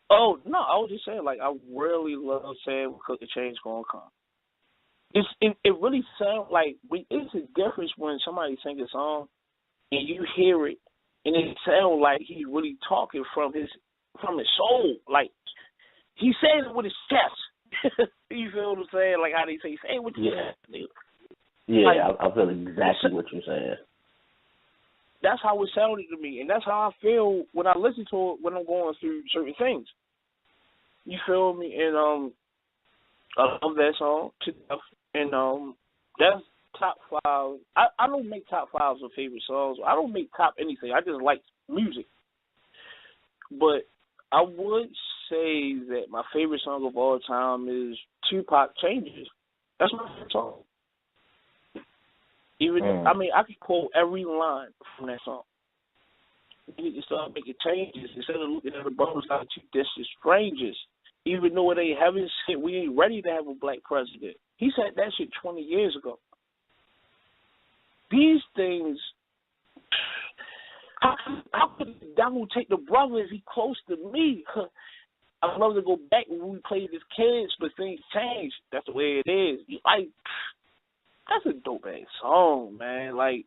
Oh no, I was just saying, like, I really love Sam Cooke, "The Change Gonna Come." It really sounds like it's a difference when somebody sings a song and you hear it and it sounds like he's really talking from his soul. Like, he says it with his chest. You feel what I'm saying? Like how they say it with your chest. Yeah, like, I feel exactly what you're saying. That's how it sounded to me, and that's how I feel when I listen to it when I'm going through certain things. You feel me? And I love that song to death. And that's top 5. I don't make top 5s of favorite songs. I don't make top anything. I just like music. But I would say that my favorite song of all time is Tupac, "Changes." That's my favorite song. I mean, I could quote every line from that song. We need to start making changes instead of looking at the brothers like two distant strangers. Even though it ain't heaven shit, we ain't ready to have a black president. He said that shit 20 years ago. These things, how could the devil take the brother if he close to me? I'd love to go back when we played as kids, but things changed. That's the way it is. Like, that's a dope ass song, man. Like,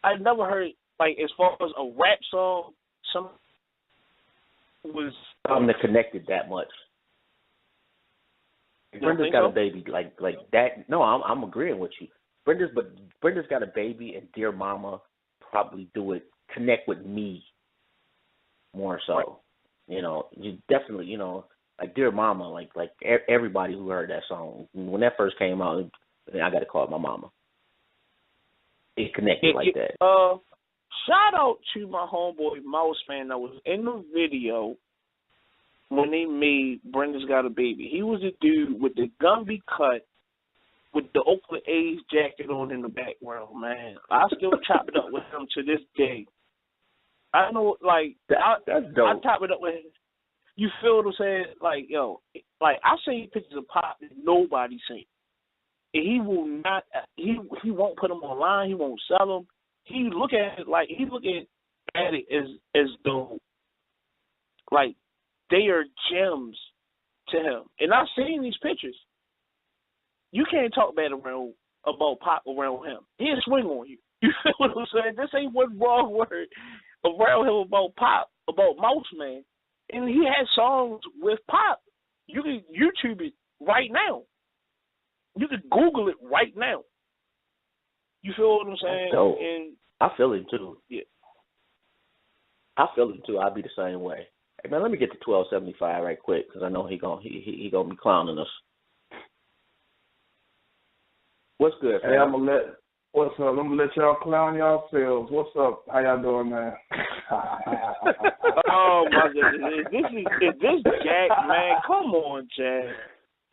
I never heard, like, as far as a rap song, some was something that connected that much. Brenda's got a baby like that. No, I'm agreeing with you. Brenda's got a baby, and Dear Mama probably connect with me more so. Right. You know, you definitely, you know, like Dear Mama, like everybody who heard that song when that first came out, I got to call it my mama. It connected like that. Shout out to my homeboy Mouse Man that was in the video when they made Brenda's Got a Baby. He was a dude with the Gumby cut with the Oakland A's jacket on in the background, man. I still chop it up with him to this day. I know, like, that's dope. I chop it up with him. You feel what I'm saying? Like, yo, like, I seen pictures of Pop that nobody seen. And he will not, he won't put them online, he won't sell them. He look at it like, he looking at it as though, like, they are gems to him. And I've seen these pictures. You can't talk bad about Pop around him. He'll swing on you. You feel what I'm saying? This ain't one wrong word around him about Pop, about Mouse Man. And he has songs with Pop. You can YouTube it right now. You can Google it right now. You feel what I'm saying? Dope. And I feel it too. Yeah. I feel it too. I'll be the same way. Hey man, let me get to 1275 right quick because I know he gonna be clowning us. What's good, fam? Hey, what's up? I'm gonna let y'all clown yourselves. What's up? How y'all doing, man? Oh my goodness, is this Jack, man? Come on, Jack.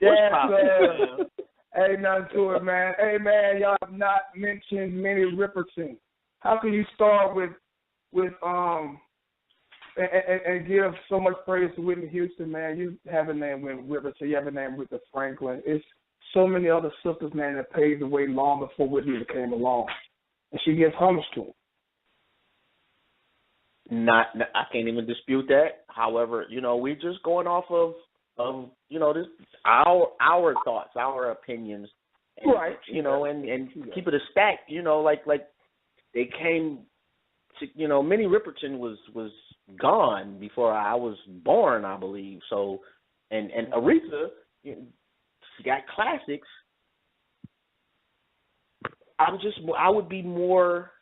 Yes, man. Hey, nothing to it, man. Hey, man, y'all have not mentioned Minnie Riperton. How can you start with and give so much praise to Whitney Houston, man? You have a name with Riperton. You have a name with the Franklin. It's so many other sisters, man, that paved the way long before Whitney came along, and she gives homage to them. I can't even dispute that. However, we're just going off of this our thoughts, our opinions, and, right? And keep it a stack. Like they came to, Minnie Riperton was gone before I was born, I believe. So, and Aretha, she got classics. I would be more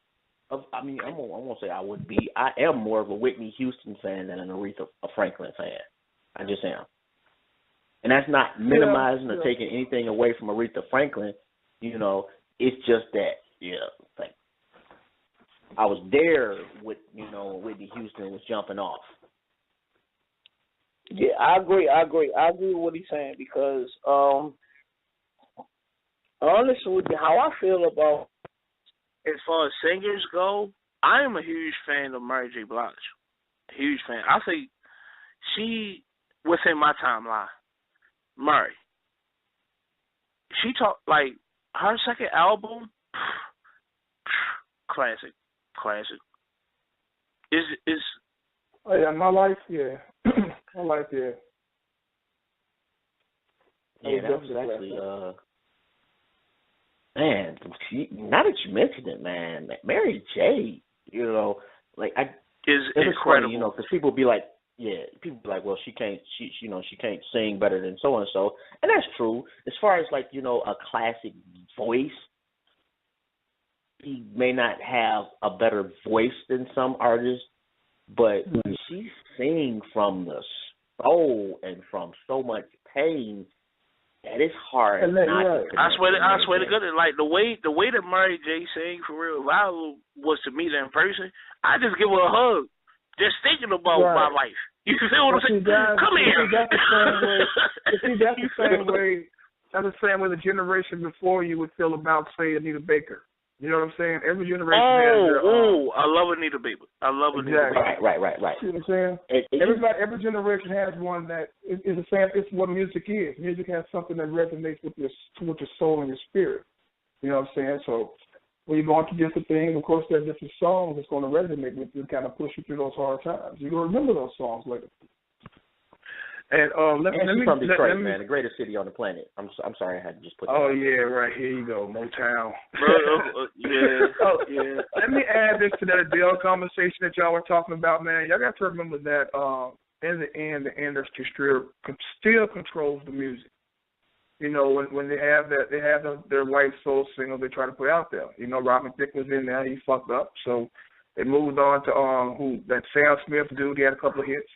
of. I mean, I won't say I would be. I am more of a Whitney Houston fan than an Aretha Franklin fan. I just am. And that's not minimizing or taking anything away from Aretha Franklin. It's just that, like, I was there with, Whitney Houston was jumping off. Yeah, I agree with what he's saying because, honestly, how I feel about, as far as singers go, I am a huge fan of Mary J. Blige. Huge fan. I say she, within my timeline, Murray. She talked, like, her second album, classic. Is Oh yeah, my life, yeah. My life, yeah. Yeah, that was actually man. Now that you mentioned it, man, Mary J. Like is incredible. Funny, because people be like, well, she can't sing better than so and so, and that's true. As far as like a classic voice, he may not have a better voice than some artists, but she sings from the soul and from so much pain that it's hard not to. I swear to goodness, like the way that Mary J. sang for real, if I was to meet her in person, I just give her a hug, just thinking about my life. You feel what I'm saying? Come here. That's the same way. That's the same way the generation before you would feel about, say, Anita Baker. You know what I'm saying? Every generation has their I love Anita Baker. I love Anita Baker. Right. See what I'm saying? Every generation has one that is the same. It's what music is. Music has something that resonates with your soul and your spirit. You know what I'm saying? So when you're going through different things, of course, there's different songs that's going to resonate with you and kind of push you through those hard times. You're going to remember those songs later. And let me from Detroit, man, the greatest city on the planet. I'm sorry, I had to just put that. Oh yeah, right here you go, Motown. Yeah. Let me add this to that Adele conversation that y'all were talking about, man. Y'all got to remember that in the end, the industry still controls the music. When they have their white soul single they try to put out there. Robin Thicke was in there, he fucked up, so they moved on to that Sam Smith dude. He had a couple of hits.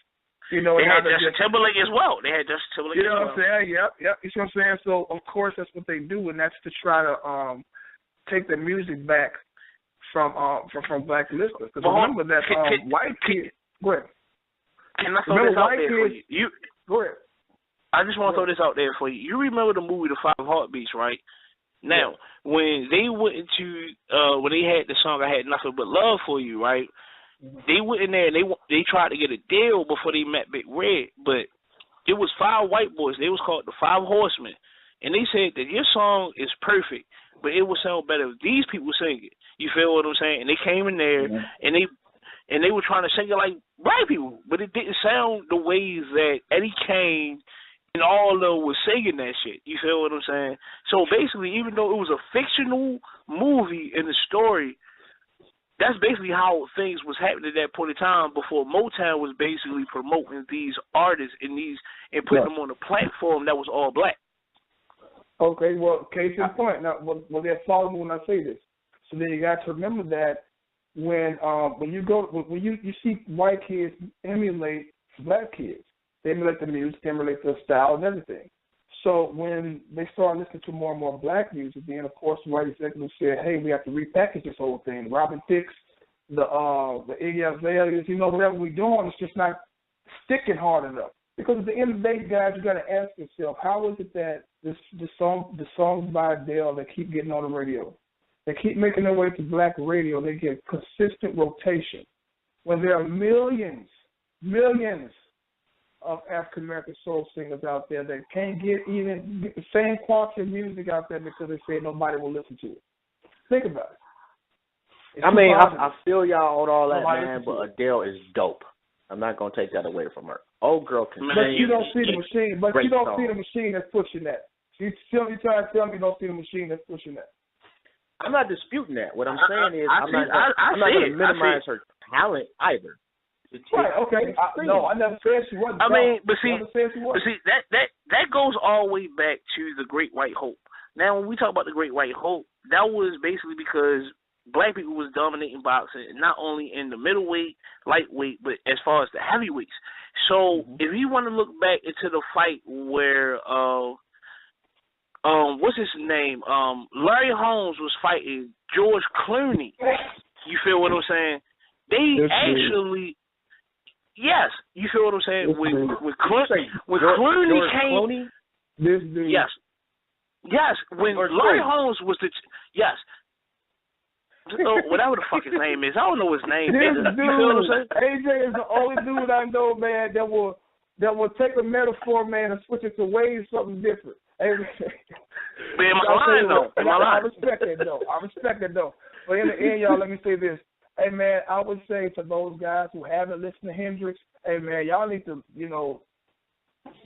They had Justin Timberlake as well. You know what I'm saying? Yep. You see what I'm saying? So, of course, that's what they do, and that's to try to take the music back from black listeners. Because remember that white kids. Go ahead. Can I throw this out there for you? Go ahead. I just want to throw this out there for you. You remember the movie The Five Heartbeats, right? Now, when they went into when they had the song "I Had Nothing But Love for You," right? They went in there and they tried to get a deal before they met Big Red, but it was 5 white boys. They was called the Five Horsemen, and they said that your song is perfect, but it would sound better if these people sing it. You feel what I'm saying? And they came in there and they were trying to sing it like black people, but it didn't sound the ways that Eddie Kane and all of them was singing that shit. You feel what I'm saying? So basically, even though it was a fictional movie in the story, that's basically how things was happening at that point in time before Motown was basically promoting these artists and putting them on a platform that was all black. Okay, well, case in point. Now, they're following me when I say this. So then you got to remember that when you see white kids emulate black kids, they emulate the music, they emulate the style and everything. So when they started listening to more and more black music, then of course white executives said, "Hey, we have to repackage this whole thing." Robin Thicke, the Iggy Azaleas, whatever we're doing, it's just not sticking hard enough. Because at the end of the day, guys, you got to ask yourself, how is it that the songs by Adele that keep getting on the radio, they keep making their way to black radio, they get consistent rotation, when there are millions of African American soul singers out there that can't get the same quality of music out there because they say nobody will listen to it. Think about it. I feel y'all on all that, man, but Adele is dope. I'm not gonna take that away from her. Old girl can sing. But you don't see the machine. But you don't see the machine that's pushing that. You trying to tell me you don't see the machine that's pushing that. I'm not disputing that. What I'm saying is I'm not going to minimize her talent either. Right, okay. I never said she wasn't. But see, that goes all the way back to the Great White Hope. Now, when we talk about the Great White Hope, that was basically because black people was dominating boxing, not only in the middleweight, lightweight, but as far as the heavyweights. So, if you want to look back into the fight where, what's his name? Larry Holmes was fighting George Clooney. You feel what I'm saying? They actually. Yes, you feel what I'm saying? When Clooney came, this dude. Yes. When Larry Holmes was whatever the fuck his name is, I don't know his name. This dude, you feel what I'm saying? AJ is the only dude I know, man, that will take a metaphor, man, and switch it to way something different. Man, am I lying though? I respect that though. But in the end, y'all, let me say this. Hey, man, I would say to those guys who haven't listened to Hendrix, hey, man, y'all need to,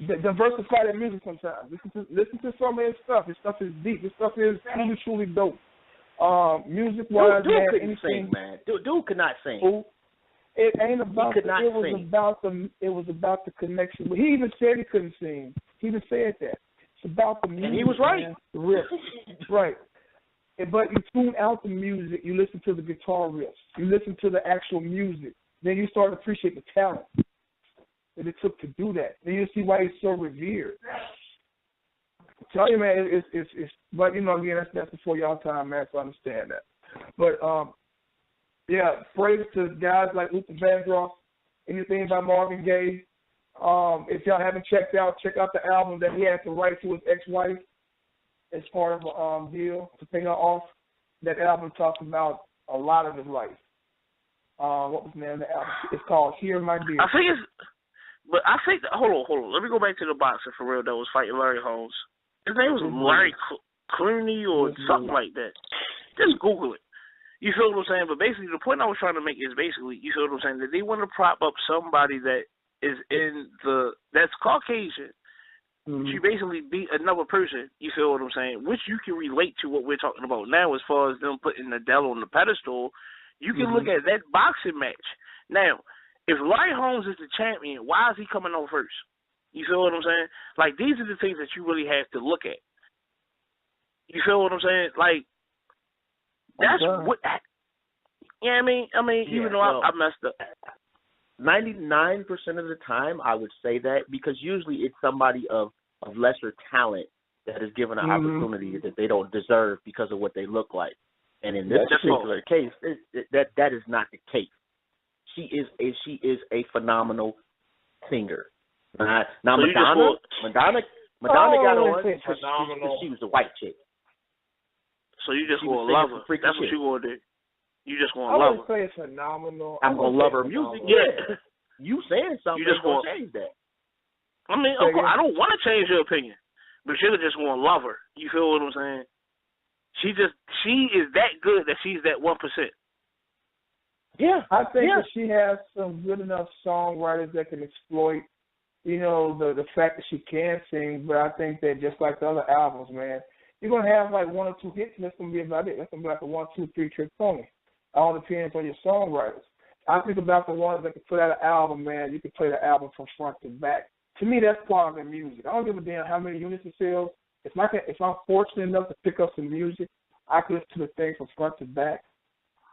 diversify their music sometimes. Listen to some of his stuff. His stuff is deep. His stuff is truly, truly dope. Music-wise, dude man, couldn't sing, man. Dude could not sing. Ooh, it ain't about it was about the connection. He even said he couldn't sing. He even said that. It's about the music. And he was right. Man. The riff. Right. But you tune out the music, you listen to the guitar riffs, you listen to the actual music. Then you start to appreciate the talent that it took to do that. Then you see why he's so revered. I tell you, man, it's but again, that's before y'all time, man, so I understand that. But praise to guys like Luther Vandross, anything by Marvin Gaye. If y'all haven't check out the album that he had to write to his ex-wife. As part of a deal to pay her off. That album talks about a lot of his life. What was the name of the album? It's called Here, My Dear. Hold on. Let me go back to the boxer for real that was fighting Larry Holmes. His name was Larry Clooney or something like that. Just Google it. You feel what I'm saying? But basically, the point I was trying to make is basically, you feel what I'm saying, that they want to prop up somebody that is that's Caucasian. You basically beat another person, you feel what I'm saying, which you can relate to what we're talking about now as far as them putting Adele on the pedestal. You can look at that boxing match. Now, if Larry Holmes is the champion, why is he coming on first? You feel what I'm saying? Like, these are the things that you really have to look at. You feel what I'm saying? Like, that's what, you know what I mean? Even though I messed up. 99% of the time, I would say that because usually it's somebody of lesser talent that is given an opportunity that they don't deserve because of what they look like. And in this particular case, that is not the case. She is a phenomenal singer. Now so Madonna got on phenomenal. She was the white chick. So you just gonna love her. That's what you gonna do. You just gonna love her. I would say phenomenal. I'm gonna love her music. Yeah. You saying something? You just gonna change that. I mean, of course, I don't want to change your opinion, but you're just gonna love her. You feel what I'm saying? She is that good that she's that 1%. Yeah, I think that she has some good enough songwriters that can exploit, the fact that she can sing. But I think that just like the other albums, man, you're gonna have like 1 or 2 hits, and that's gonna be about it. That's gonna be like a 1, 2, 3 trick pony. All depends on your songwriters. I think about the ones that can put out an album, man. You can play the album from front to back. To me, that's part of the music. I don't give a damn how many units it sells. If I'm fortunate enough to pick up some music, I can listen to the thing from front to back.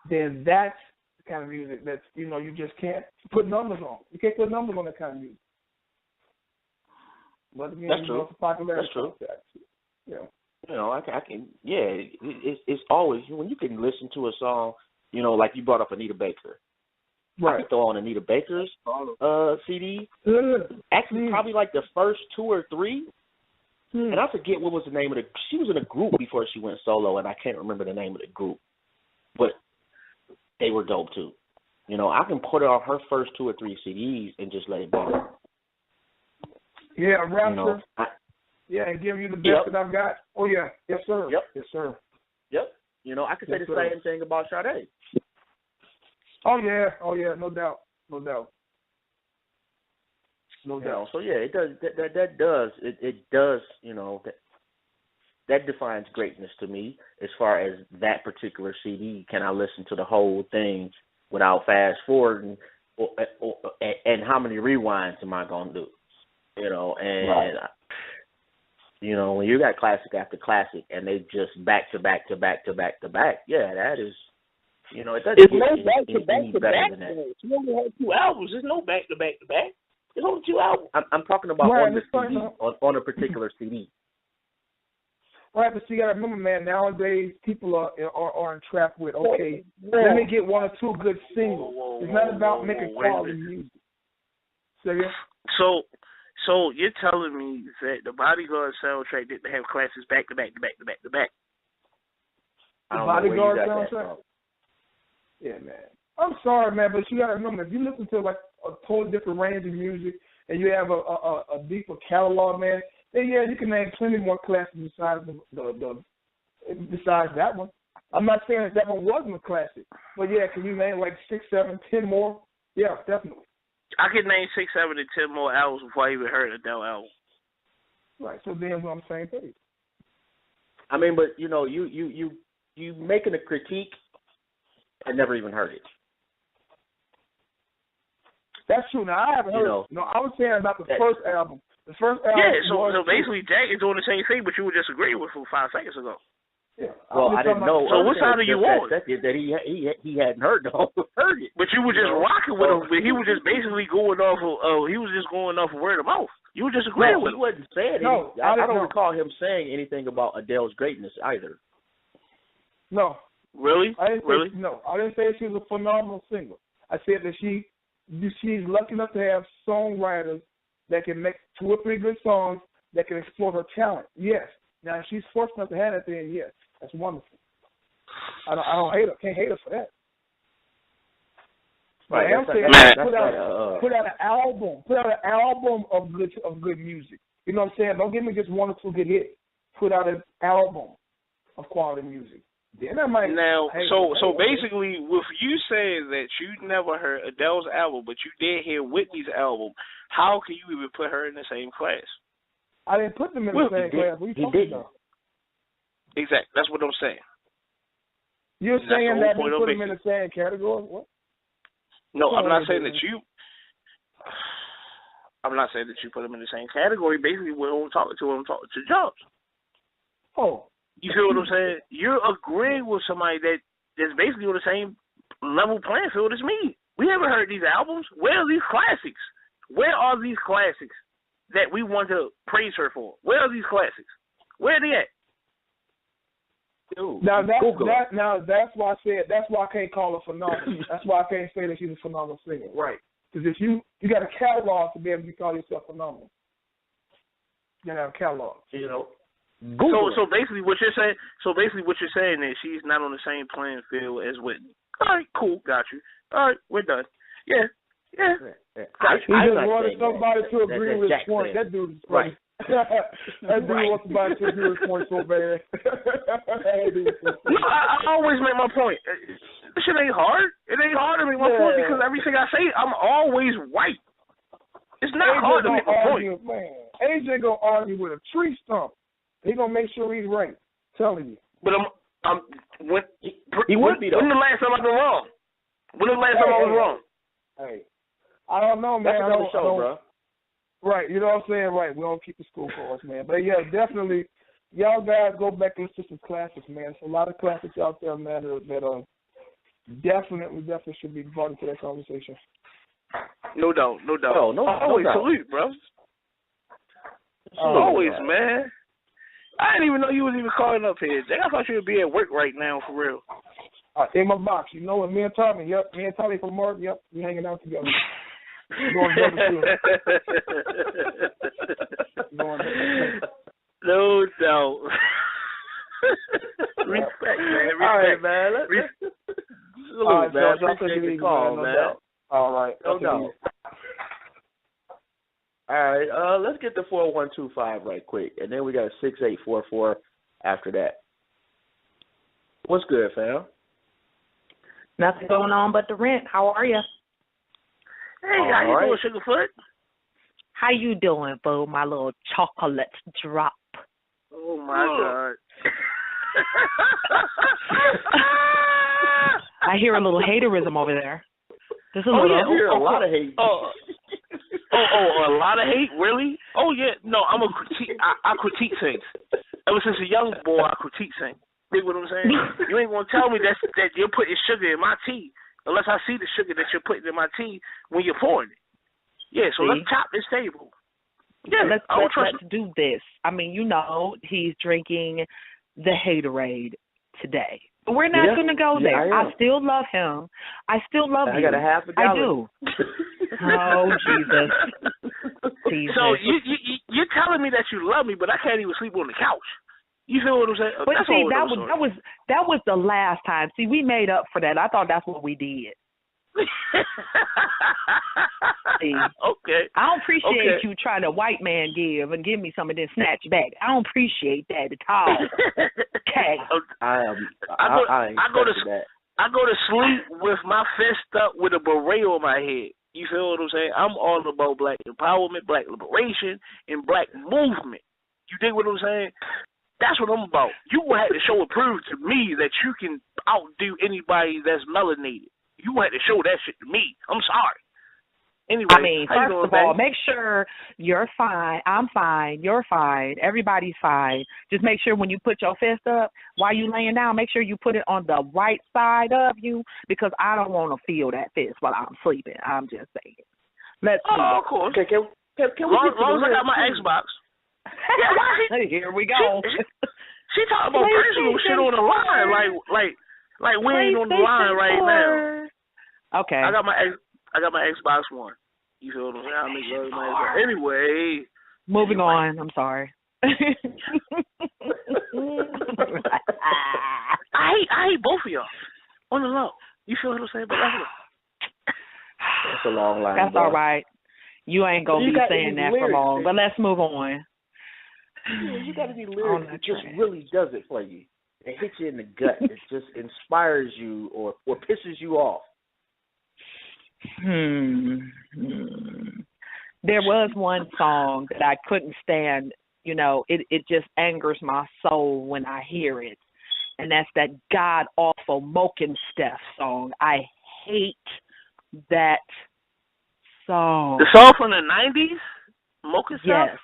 Then that's the kind of music that's you just can't put numbers on. You can't put numbers on that kind of music. But again, that's true. That's true. I can. Yeah, it's always when you can listen to a song. Like you brought up Anita Baker. Right. I could throw on Anita Baker's CD. Actually, probably like the first 2 or 3. And I forget what was the name of she was in a group before she went solo, and I can't remember the name of the group. But they were dope, too. I can put it on her first 2 or 3 CDs and just let it go. Yeah, Rapture. And give you the best that I've got. Oh, yeah. Yes, sir. Yep. Yes, sir. Yep. I could say the same thing about Sade. Oh, yeah. No doubt. No doubt. So yeah, it does. That does. That defines greatness to me as far as that particular CD. Can I listen to the whole thing without fast forwarding, and how many rewinds am I gonna do? When you got classic after classic and they just back to back. Yeah, that is. It doesn't get any better than that. She only had 2 albums. There's no back to back. There's only 2 albums. I'm talking about on the CD, on a particular CD. Right, but you got to remember, man, nowadays people are entrapped with, let me get 1 or 2 good singles. It's not about making quality music. So you're telling me that the Bodyguard soundtrack didn't have classics back to back. The Bodyguard soundtrack? Yeah, man. I'm sorry, man, but you got to remember, if you listen to like a totally different range of music and you have a deeper catalog, man, then yeah, you can name plenty more classics besides besides that one. I'm not saying that one wasn't a classic, but yeah, can you name like 6, 7, 10 more? Yeah, definitely. I could name 6, 7, and 10 more albums before I even heard a Adele album. Right, so then we're on the same page. I mean, but you making a critique. I never even heard it. That's true. Now, I haven't heard it. No, I was saying about the first album. The first album. Yeah, so basically Jack is doing the same thing, but you were disagreeing with him 5 seconds ago. Yeah. Well, I didn't know. So what side are you on? That he hadn't heard it. But you were just rocking with him, but he was just basically going off of, he was just going off of word of mouth. You were just agreeing with him. He wasn't saying anything. I don't recall him saying anything about Adele's greatness either. No. Really? I didn't say she was a phenomenal singer. I said that she's lucky enough to have songwriters that can make 2 or 3 good songs that can explore her talent. Yes. Now, if she's fortunate enough to have that, then yes, that's wonderful. I don't hate her. Can't hate her for that. Right. I'm saying put out an album of good music. You know what I'm saying? Don't give me just 1 or 2 good hits. Put out an album of quality music. Then I might. Now, so basically, with you saying that you never heard Adele's album, but you did hear Whitney's album, how can you even put her in the same class? I didn't put them in the same class. What are you talking about? Exactly. That's what I'm saying. You're saying that you put them in the same category? What? No, I'm not saying that you. I'm not saying that you put them in the same category. Basically, when I'm talking to Jobs. Oh. You feel what I'm saying? You're agreeing with somebody that's basically on the same level playing field as me. We haven't heard these albums. Where are these classics? Where are these classics that we want to praise her for? Where are these classics? Where are they at? Dude, Now Google it. that's why I said that's why I can't call her phenomenal. That's why I can't say that she's a phenomenal singer. Right. Because if you got a catalog to be able to call yourself phenomenal. You gotta have a catalog. You know. So basically what you're saying is she's not on the same playing field as Whitney. All right, cool, got you. All right, we're done. Yeah. He just wanted somebody to agree with his point. That dude is funny. Right. That dude wants somebody to agree with his point so bad. I always make my point. This shit ain't hard. It ain't hard to make my point because everything I say, I'm always right. It's not hard to make a point. Man, AJ gonna argue with a tree stump. He gonna make sure he's right. Telling you. But when the last time I've been wrong? When the last time I was wrong? Hey, I don't know, man. That's another show, bro. Right, you know what I'm saying? Right, we don't keep the score for us, man. But yeah, definitely, y'all guys go back and listen to some classics, man. There's a lot of classics out there, man, that definitely should be brought into that conversation. No doubt. Always salute, bro. Always, man. I didn't even know you was even calling up here, Jay. I thought you would be at work right now, for real. In my box, you know, me and Tommy from Mark, we hanging out together. No doubt. Respect, man. All right, man. Salute, man. Appreciate the call, man. All right. No doubt. All right, let's get the 4125 right quick, and then we got 6844 after that. What's good, fam? Nothing going on but the rent. How are you? Hey, how you doing, Sugarfoot? How you doing, boo? My little chocolate drop. Oh, my God. I hear a little haterism over there. There's a I hear a lot of hate. A lot of hate? Really? Oh, yeah. No, I'm a critique. I critique things. Ever since a young boy, I critique things. You know what I'm saying? You ain't going to tell me that you're putting sugar in my tea unless I see the sugar that you're putting in my tea when you're pouring it. Yeah, so let's top this table. Yeah, let's do this. I mean, you know, he's drinking the Haterade today. We're not going to go there. I still love him. I still love you. I got a half a gallon. I do. Oh, Jesus. So you're telling me that you love me, but I can't even sleep on the couch. You feel what I'm saying? But see, that was the last time. See, we made up for that. I thought that's what we did. See, okay. I don't appreciate you trying to white man give me some of this snatch back. I don't appreciate that at all. Okay. I go to sleep with my fist up with a beret on my head. You feel what I'm saying? I'm all about black empowerment, black liberation, and black movement. You dig what I'm saying? That's what I'm about. You will have to show and prove to me that you can outdo anybody that's melanated. You had to show that shit to me. I'm sorry. Anyway, I mean, first of all, make sure you're fine. I'm fine. You're fine. Everybody's fine. Just make sure when you put your fist up while you laying down, make sure you put it on the right side of you because I don't want to feel that fist while I'm sleeping. I'm just saying. Let's see. Oh, of course. Okay, can we get to long as I got my Xbox. Here we go. She talking about personal shit on the line, like we ain't on the line right now. Okay. I got my Xbox One. You feel what I'm saying? Anyway, moving on. I'm sorry. I hate both of y'all on the low. You feel what I'm saying? But that's a long line. That's all right. You ain't gonna be saying that for long. But let's move on. Yeah, you got to be lyrics that just really does it for you. It hits you in the gut. It just inspires you or pisses you off. There was one song that I couldn't stand. You know, it just angers my soul when I hear it. And that's that god-awful Moken Steph song. I hate that song. The song from the 90s? Moken Steph? Yes.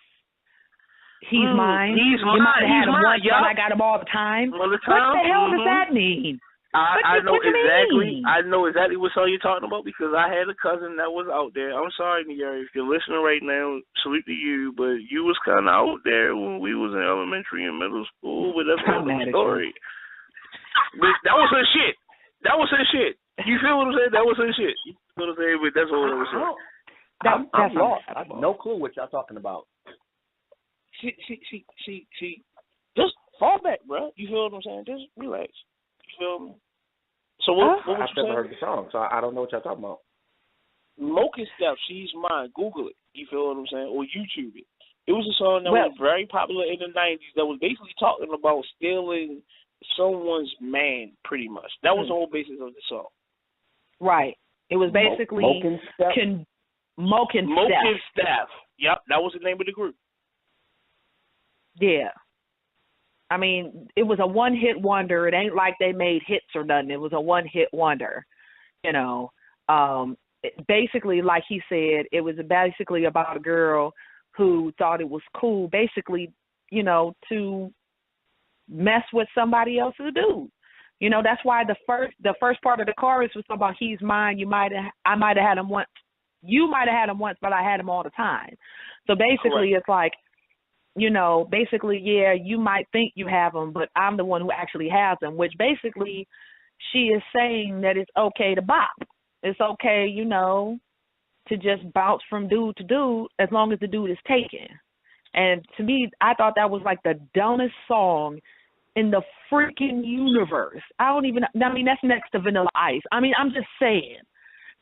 He's mine. He's mine. You might have had him once, yep. but I got him all the time. All the What time? the hell does that mean? I know what you exactly. mean? I know exactly what song you're talking about because I had a cousin that was out there. I'm sorry, Niyari, if you're listening right now, salute to you, but you was kind of out there when we was in elementary and middle school. But that's another story. That was her shit. That was her shit. You feel what I'm saying? That was her shit. You feel what I'm saying? But that's all I was saying. I'm lost. I have no clue what y'all talking about. She just fall back, bro. You feel what I'm saying? Just relax. You feel me? So what was I've never heard the song, so I don't know what y'all talking about. Mocha Step, She's Mine. Google it. You feel what I'm saying? Or YouTube it. It was a song that was very popular in the 90s that was basically talking about stealing someone's man, pretty much. That was the whole basis of the song. Right. It was basically Mocha Step. Mocha Step. Yep, that was the name of the group. Yeah. I mean, it was a one-hit wonder. It ain't like they made hits or nothing. It was a one-hit wonder, you know. Basically, like he said, it was basically about a girl who thought it was cool, basically, you know, to mess with somebody else's dude. You know, that's why the first part of the chorus was about he's mine. I might have had him once. You might have had him once, but I had him all the time. So basically, Correct. It's like, you know, basically, yeah, you might think you have them, but I'm the one who actually has them, which basically she is saying that it's okay to bop. It's okay, you know, to just bounce from dude to dude as long as the dude is taken. And to me, I thought that was like the dumbest song in the freaking universe. I mean, that's next to Vanilla Ice. I mean, I'm just saying,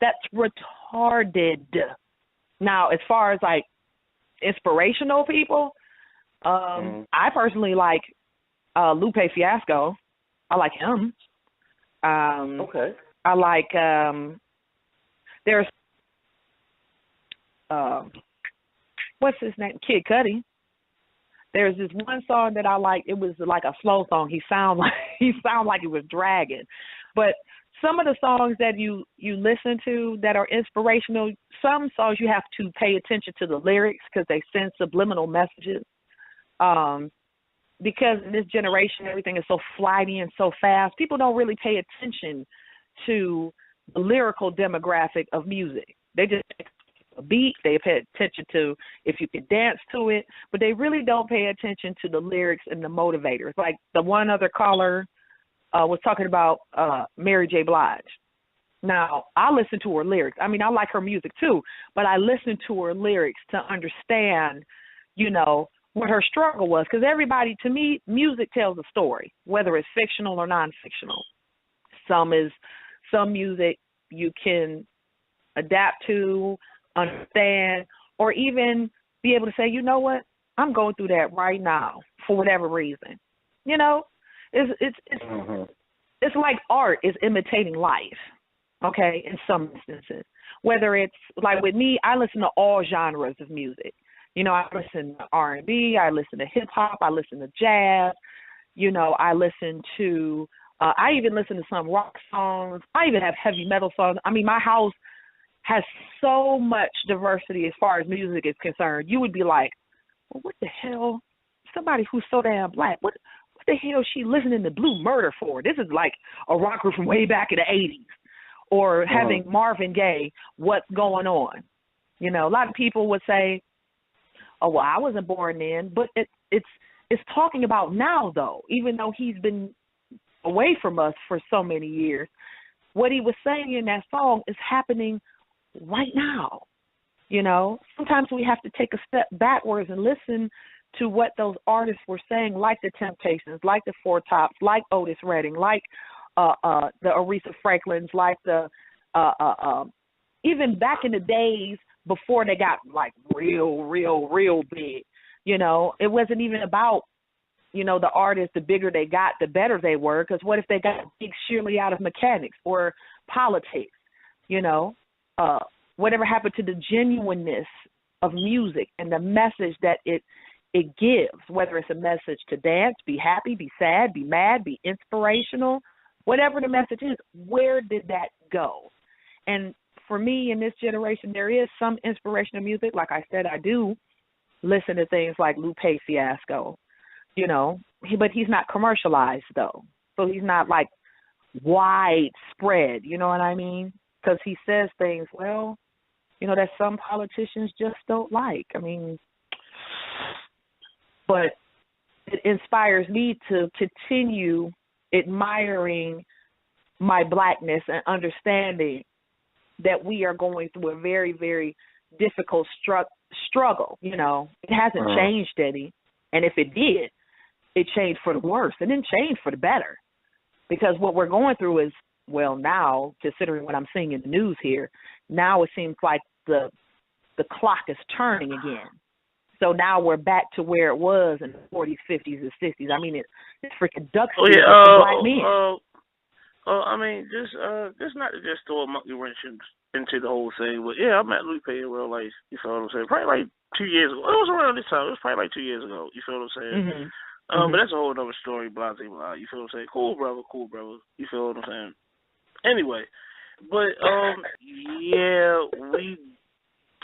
that's retarded. Now, as far as like inspirational people, I personally like Lupe Fiasco. I like him. Okay. I like there's what's his name? Kid Cudi. There's this one song that I like. It was like a slow song. He sound like it was dragging. But some of the songs that you listen to that are inspirational, some songs you have to pay attention to the lyrics because they send subliminal messages. Because in this generation everything is so flighty and so fast, people don't really pay attention to the lyrical demographic of music. They just a beat, they pay attention to if you can dance to it, but they really don't pay attention to the lyrics and the motivators. Like the one other caller was talking about Mary J. Blige. Now, I listen to her lyrics. I mean, I like her music too, but I listen to her lyrics to understand, you know, what her struggle was. Because everybody, to me, music tells a story, whether it's fictional or non-fictional. Some music you can adapt to, understand, or even be able to say, you know what, I'm going through that right now for whatever reason. You know, it's like art is imitating life, okay, in some instances. Whether it's, like with me, I listen to all genres of music. You know, I listen to R&B, I listen to hip-hop, I listen to jazz, you know, I listen to, I even listen to some rock songs. I even have heavy metal songs. I mean, my house has so much diversity as far as music is concerned. You would be like, well, what the hell? Somebody who's so damn black, what the hell is she listening to Blue Murder for? This is like a rock group from way back in the 80s. Or having Marvin Gaye, What's Going On? You know, a lot of people would say, oh, well, I wasn't born then. But it's talking about now, though, even though he's been away from us for so many years. What he was saying in that song is happening right now. You know, sometimes we have to take a step backwards and listen to what those artists were saying, like the Temptations, like the Four Tops, like Otis Redding, like the Aretha Franklins, like the even back in the days before they got like real big. You know, it wasn't even about, you know, the artists, the bigger they got, the better they were. Because what if they got big sheerly out of mechanics or politics? You know, whatever happened to the genuineness of music and the message that it gives, whether it's a message to dance, be happy, be sad, be mad, be inspirational, whatever the message is, where did that go? And for me in this generation, there is some inspirational music. Like I said, I do listen to things like Lupe Fiasco, you know, but he's not commercialized though. So he's not like widespread, you know what I mean? Because he says things, well, you know, that some politicians just don't like. I mean, but it inspires me to continue admiring my blackness and understanding that we are going through a very, very difficult struggle. You know, it hasn't changed any, and if it did, it changed for the worse. It didn't change for the better, because what we're going through is, well, now, considering what I'm seeing in the news here, now it seems like the clock is turning again. So now we're back to where it was in the 40s, 50s, and 60s. I mean, it's freaking duck for black men. I mean, just not to just throw a monkey wrench into the whole thing, but yeah, I met Lupe in real life. You feel what I'm saying? Probably like 2 years ago. It was around this time. It was probably like 2 years ago. You feel what I'm saying? Mm-hmm. But that's a whole other story, blah, blah, blah. You feel what I'm saying? Cool, brother. You feel what I'm saying? Anyway, but yeah, we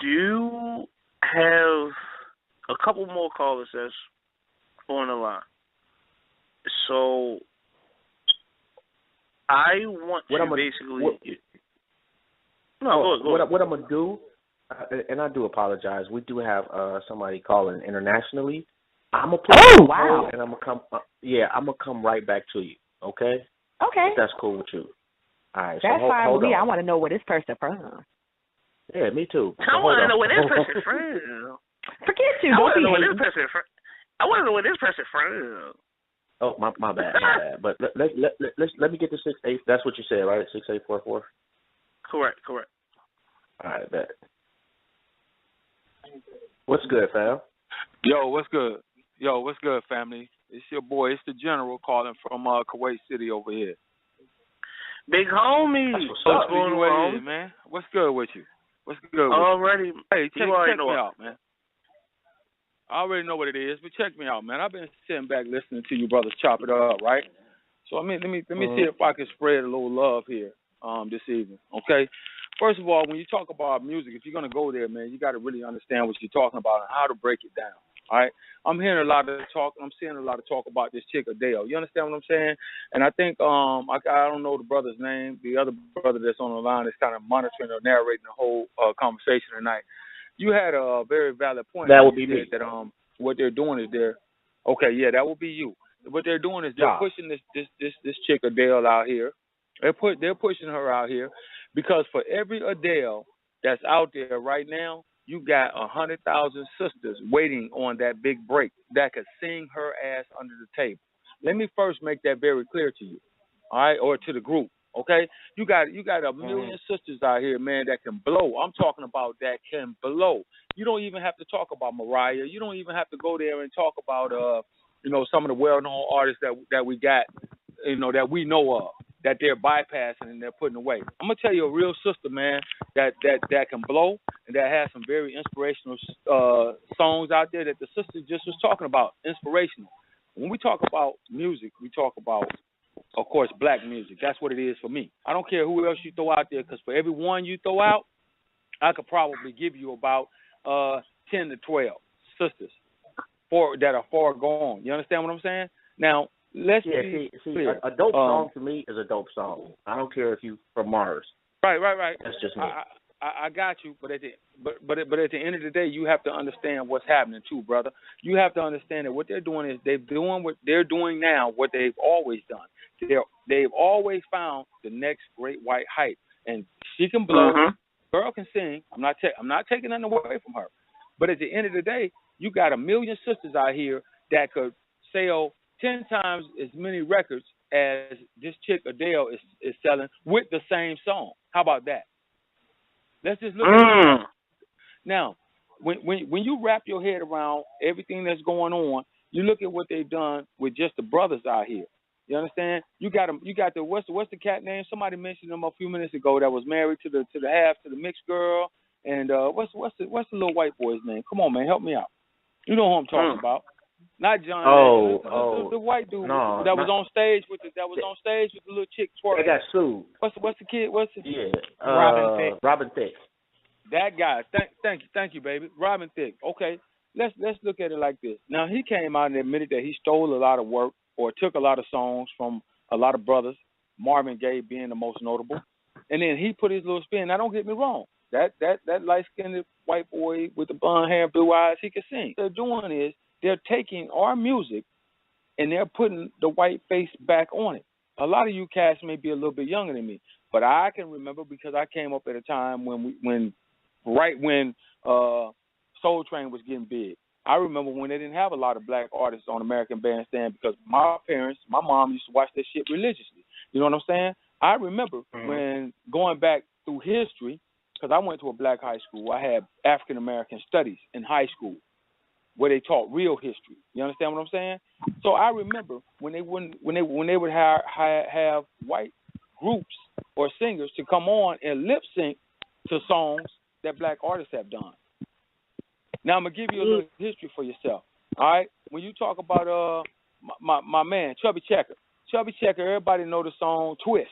do have a couple more callers that's on the line. So I want what to I'm basically. What I'm gonna do, and I do apologize. We do have somebody calling internationally. I'm gonna put oh wow, and I'm gonna come. I'm gonna come right back to you. Okay. Okay. If that's cool with you. All right. That's so fine hold with me. on. I want to know where this person from. Yeah, me too. I want to know where this person from. Forget you. I Don't want to be know where hating. this person from. I want to know where this person from. Oh, my bad. But let me get the 68. That's what you said, right? 6844. Correct. All right, bet. What's good, fam? Yo, what's good, family? It's your boy. It's the General calling from Kuwait City over here. Big homie. What's going on, man? What's good with you? Already. Hey, check me out, man. I already know what it is, but check me out, man. I've been sitting back listening to you brothers chop it up, right? So let me see if I can spread a little love here this evening, okay? First of all, when you talk about music, if you're going to go there, man, you got to really understand what you're talking about and how to break it down, all right? I'm hearing a lot of talk. I'm seeing a lot of talk about this chick, Adele. You understand what I'm saying? And I think, I don't know the brother's name. The other brother that's on the line is kind of monitoring or narrating the whole conversation tonight. You had a very valid point. That would be me. That what they're doing is that will be you. What they're doing is they're pushing this chick Adele out here. They're pushing her out here because for every Adele that's out there right now, you got 100,000 sisters waiting on that big break that could sing her ass under the table. Let me first make that very clear to you, all right, or to the group. Okay, you got a million sisters out here, man, that can blow. I'm talking about that can blow. You don't even have to talk about Mariah. You don't even have to go there and talk about some of the well-known artists that we got, that we know of, that they're bypassing and they're putting away. I'm gonna tell you a real sister, man, that can blow and that has some very inspirational songs out there that the sister just was talking about. Inspirational. When we talk about music, we talk about, of course, black music. That's what it is for me. I don't care who else you throw out there, because for every one you throw out, I could probably give you about 10 to 12 sisters that are far gone. You understand what I'm saying? Now, let's be clear. A dope song to me is a dope song. I don't care if you from Mars. Right. That's just me. I got you, but at the end of the day, you have to understand what's happening too, brother. You have to understand that what they're doing is they're doing what they're doing now, what they've always done. They've always found the next great white hype, and she can blow. Girl can sing. I'm not taking nothing away from her, but at the end of the day, you got a million sisters out here that could sell 10 times as many records as this chick Adele is selling with the same song. How about that? Let's just look at it. Now, when you wrap your head around everything that's going on, you look at what they've done with just the brothers out here. You understand? You got the what's the cat name? Somebody mentioned him a few minutes ago that was married to the mixed girl. And what's the little white boy's name? Come on, man, help me out. You know who I'm talking about? Not John. The white dude that was on stage with the little chick twerking. They got sued. What's the kid? Robin Thicke. That guy. Thank you, baby. Robin Thicke. Okay, let's look at it like this. Now he came out and admitted that he stole a lot of work or took a lot of songs from a lot of brothers. Marvin Gaye being the most notable, and then he put his little spin. Now don't get me wrong. That light-skinned white boy with the blonde hair, blue eyes, he can sing. What they're doing is they're taking our music and they're putting the white face back on it. a lot of you cats may be a little bit younger than me, but I can remember because I came up at a time when Soul Train was getting big. I remember when they didn't have a lot of black artists on American Bandstand because my mom used to watch that shit religiously. You know what I'm saying? I remember when going back through history, because I went to a black high school. I had African American studies in high school where they taught real history. You understand what I'm saying? So I remember when they would have white groups or singers to come on and lip sync to songs that black artists have done. Now I'm gonna give you a little history for yourself. All right, when you talk about my man Chubby Checker, everybody know the song Twist.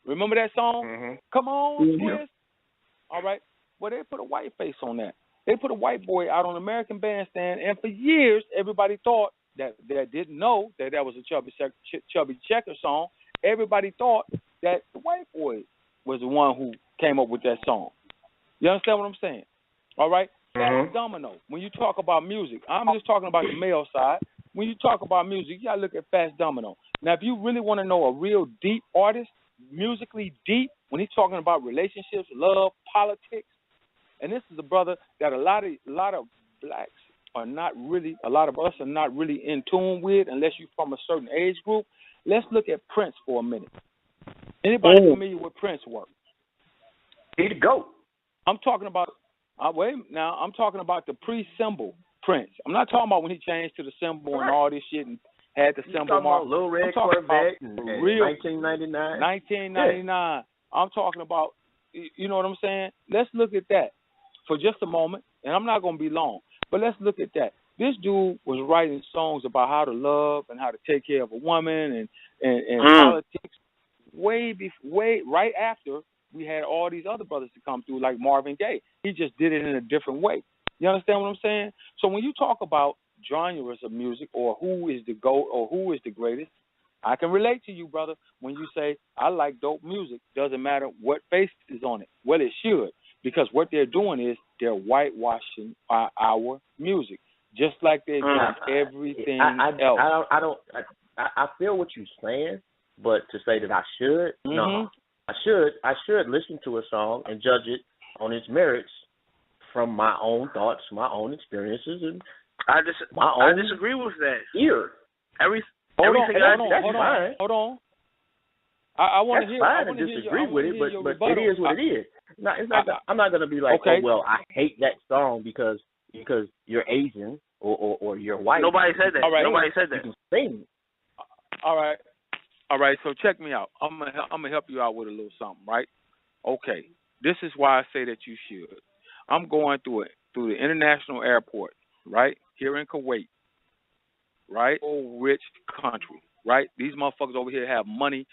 Remember that song? Come on, Twist. All right. Well, they put a white face on that. They put a white boy out on American Bandstand, and for years everybody thought that didn't know that was a Chubby Checker song. Everybody thought that the white boy was the one who came up with that song. You understand what I'm saying? All right. Fats Domino. When you talk about music, I'm just talking about the male side. When you talk about music, you gotta look at Fats Domino. Now, if you really want to know a real deep artist, musically deep, when he's talking about relationships, love, politics, and this is a brother that a lot of blacks are not really, a lot of us are not really in tune with unless you're from a certain age group. Let's look at Prince for a minute. Anybody familiar with Prince work? He the GOAT. I'm talking about. I'm talking about the pre-symbol Prince. I'm not talking about when he changed to the symbol and all this shit and had the symbol mark. Little Red Corvette in real 1999. 1999. Yeah. I'm talking about, you know what I'm saying? Let's look at that for just a moment, and I'm not going to be long, but let's look at that. This dude was writing songs about how to love and how to take care of a woman and politics way right after we had all these other brothers to come through, like Marvin Gaye. He just did it in a different way. You understand what I'm saying? So when you talk about genres of music or who is the GOAT or who is the greatest, I can relate to you, brother, when you say, I like dope music. Doesn't matter what face is on it. Well, it should, because what they're doing is they're whitewashing our music, just like they've done everything else. I feel what you're saying, but to say that I should, no. I should listen to a song and judge it on its merits from my own thoughts, my own experiences, and I disagree with that. Ear. Hold on. I want to hear. That's fine to disagree with it, but it is what it is. I'm not going to be like, okay. Oh, well, I hate that song because you're Asian or you're white. Nobody said that. All right. Nobody said that. You can sing. All right. So check me out. I'm gonna help you out with a little something, right? Okay. This is why I say that you should. I'm going through the international airport, right here in Kuwait, right? Old rich country, right? These motherfuckers over here have money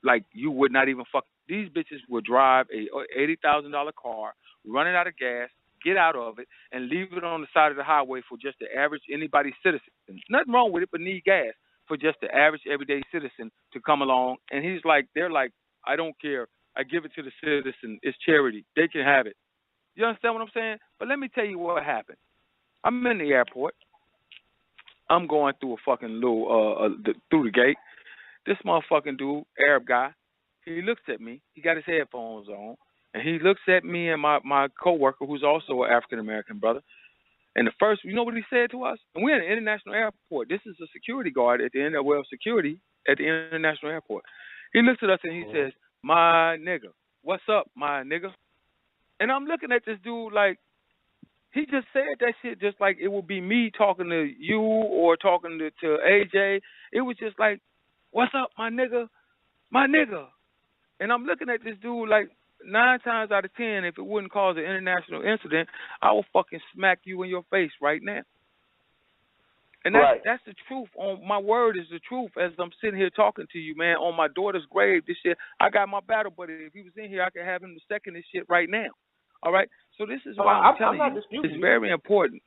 like you would not even fuck. These bitches would drive a $80,000 car, running out of gas, get out of it, and leave it on the side of the highway for just the average anybody citizen. Nothing wrong with it, but need gas for just the average everyday citizen to come along. And they're like, I don't care. I give it to the citizen. It's charity. They can have it. You understand what I'm saying? But let me tell you what happened. I'm in the airport. I'm going through a fucking little through the gate. This motherfucking dude, Arab guy, he looks at me. He got his headphones on, and he looks at me and my coworker, who's also an African American brother. And the first, you know what he said to us? And we're in an international airport. This is a security guard at the end of security at the international airport. He looks at us and he says, "My nigga, what's up, my nigga?" And I'm looking at this dude like, he just said that shit just like it would be me talking to you or talking to AJ. It was just like, "What's up, my nigga? My nigga." And I'm looking at this dude like 9 times out of 10, if it wouldn't cause an international incident, I will fucking smack you in your face right now. And that's the truth. On my word is the truth. As I'm sitting here talking to you, man, on my daughter's grave, this shit, I got my battle buddy. If he was in here, I could have him to second this shit right now. All right? So this is why I'm telling you, it's very important.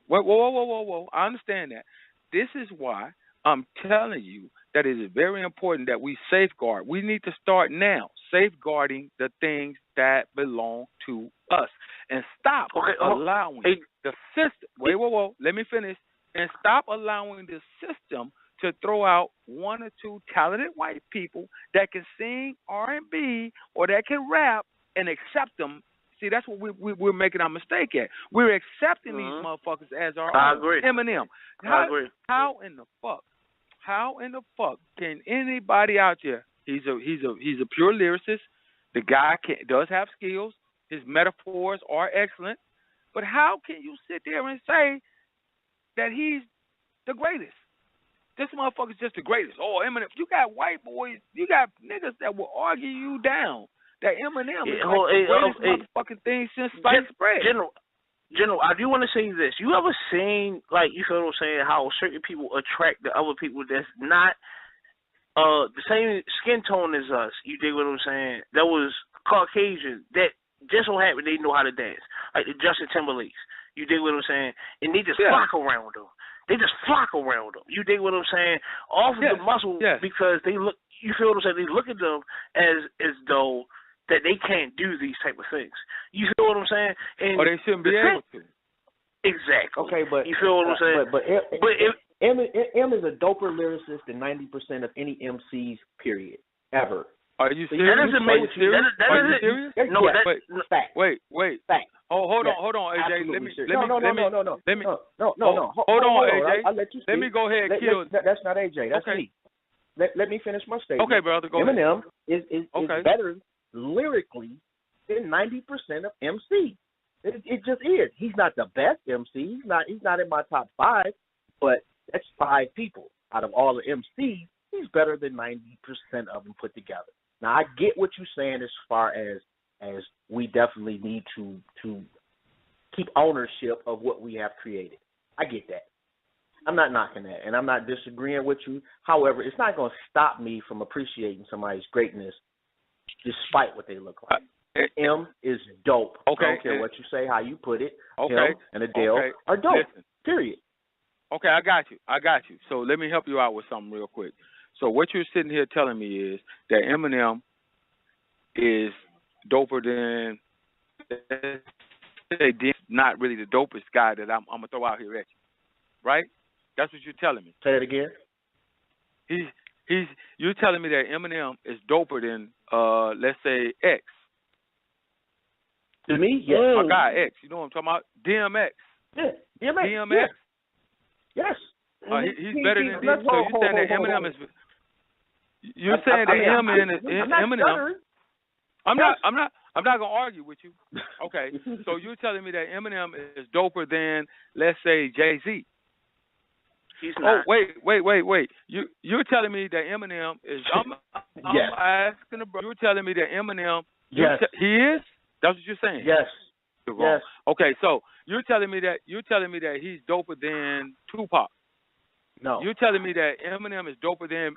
Whoa. I understand that. This is why I'm telling you that it is very important that we safeguard. We need to start now safeguarding the things that belong to us and stop allowing the system. Whoa. Let me finish. And stop allowing the system to throw out one or two talented white people that can sing R&B or that can rap and accept them. See, that's what we're making our mistake at. We're accepting these motherfuckers as our own. Agree. Eminem. I agree. How in the fuck can anybody out there? He's a pure lyricist. The guy does have skills. His metaphors are excellent. But how can you sit there and say that he's the greatest? This motherfucker's just the greatest. Oh, Eminem. You got white boys. You got niggas that will argue you down. That Eminem is like the greatest motherfucking thing since sliced bread. General, I do want to say this. You ever seen, like, you feel what I'm saying, how certain people attract the other people that's not the same skin tone as us? You dig what I'm saying? That was Caucasian. That just so happened they know how to dance. Like the Justin Timberlakes. You dig what I'm saying? And they just flock around them. They just flock around them. You dig what I'm saying? Off of the muscle because they look, you feel what I'm saying? They look at them as though that they can't do these type of things. You feel what I'm saying? And or they shouldn't be able to. Exactly. Okay, but you feel what I'm saying? But M is a doper lyricist than 90% of any MCs, period, ever. Are you serious? That doesn't make you serious. Are you serious? No, yes. that's fact. Wait. Fact. Oh, hold on, AJ. Let me. Hold on, AJ. I'll let you speak. Let me go ahead and kill. That's not AJ. That's me. Let me finish my statement. Okay, brother. Go Eminem ahead. is better lyrically than 90% of MC. It just is. He's not the best MC. He's not in my top 5, but that's 5 people out of all the MCs. He's better than 90% of them put together. Now I get what you're saying as far as we definitely need to keep ownership of what we have created. I get that. I'm not knocking that, and I'm not disagreeing with you. However, it's not going to stop me from appreciating somebody's greatness despite what they look like. M is dope. Okay. I don't care what you say, how you put it. Okay. Him and Adele are dope. Listen. Period. Okay, I got you. So let me help you out with something real quick. So what you're sitting here telling me is that Eminem is doper than, not really the dopest guy that I'm gonna throw out here at you, right? That's what you're telling me. Say it again. You're telling me that Eminem is doper than let's say X. To me, yes. My guy X. You know what I'm talking about? DMX. Yeah, DMX. DMX. Yes. He's better than DMX. So you're saying that Eminem is. You're saying that Eminem. I'm not gonna argue with you. Okay. So you're telling me that Eminem is doper than, let's say, Jay-Z. He's not. Oh, wait. You're telling me that Eminem is. I'm asking the brother. You're telling me that Eminem. Yes. He is. That's what you're saying. Yes. Yes. Okay. So you're telling me that he's doper than Tupac. No. You're telling me that Eminem is doper than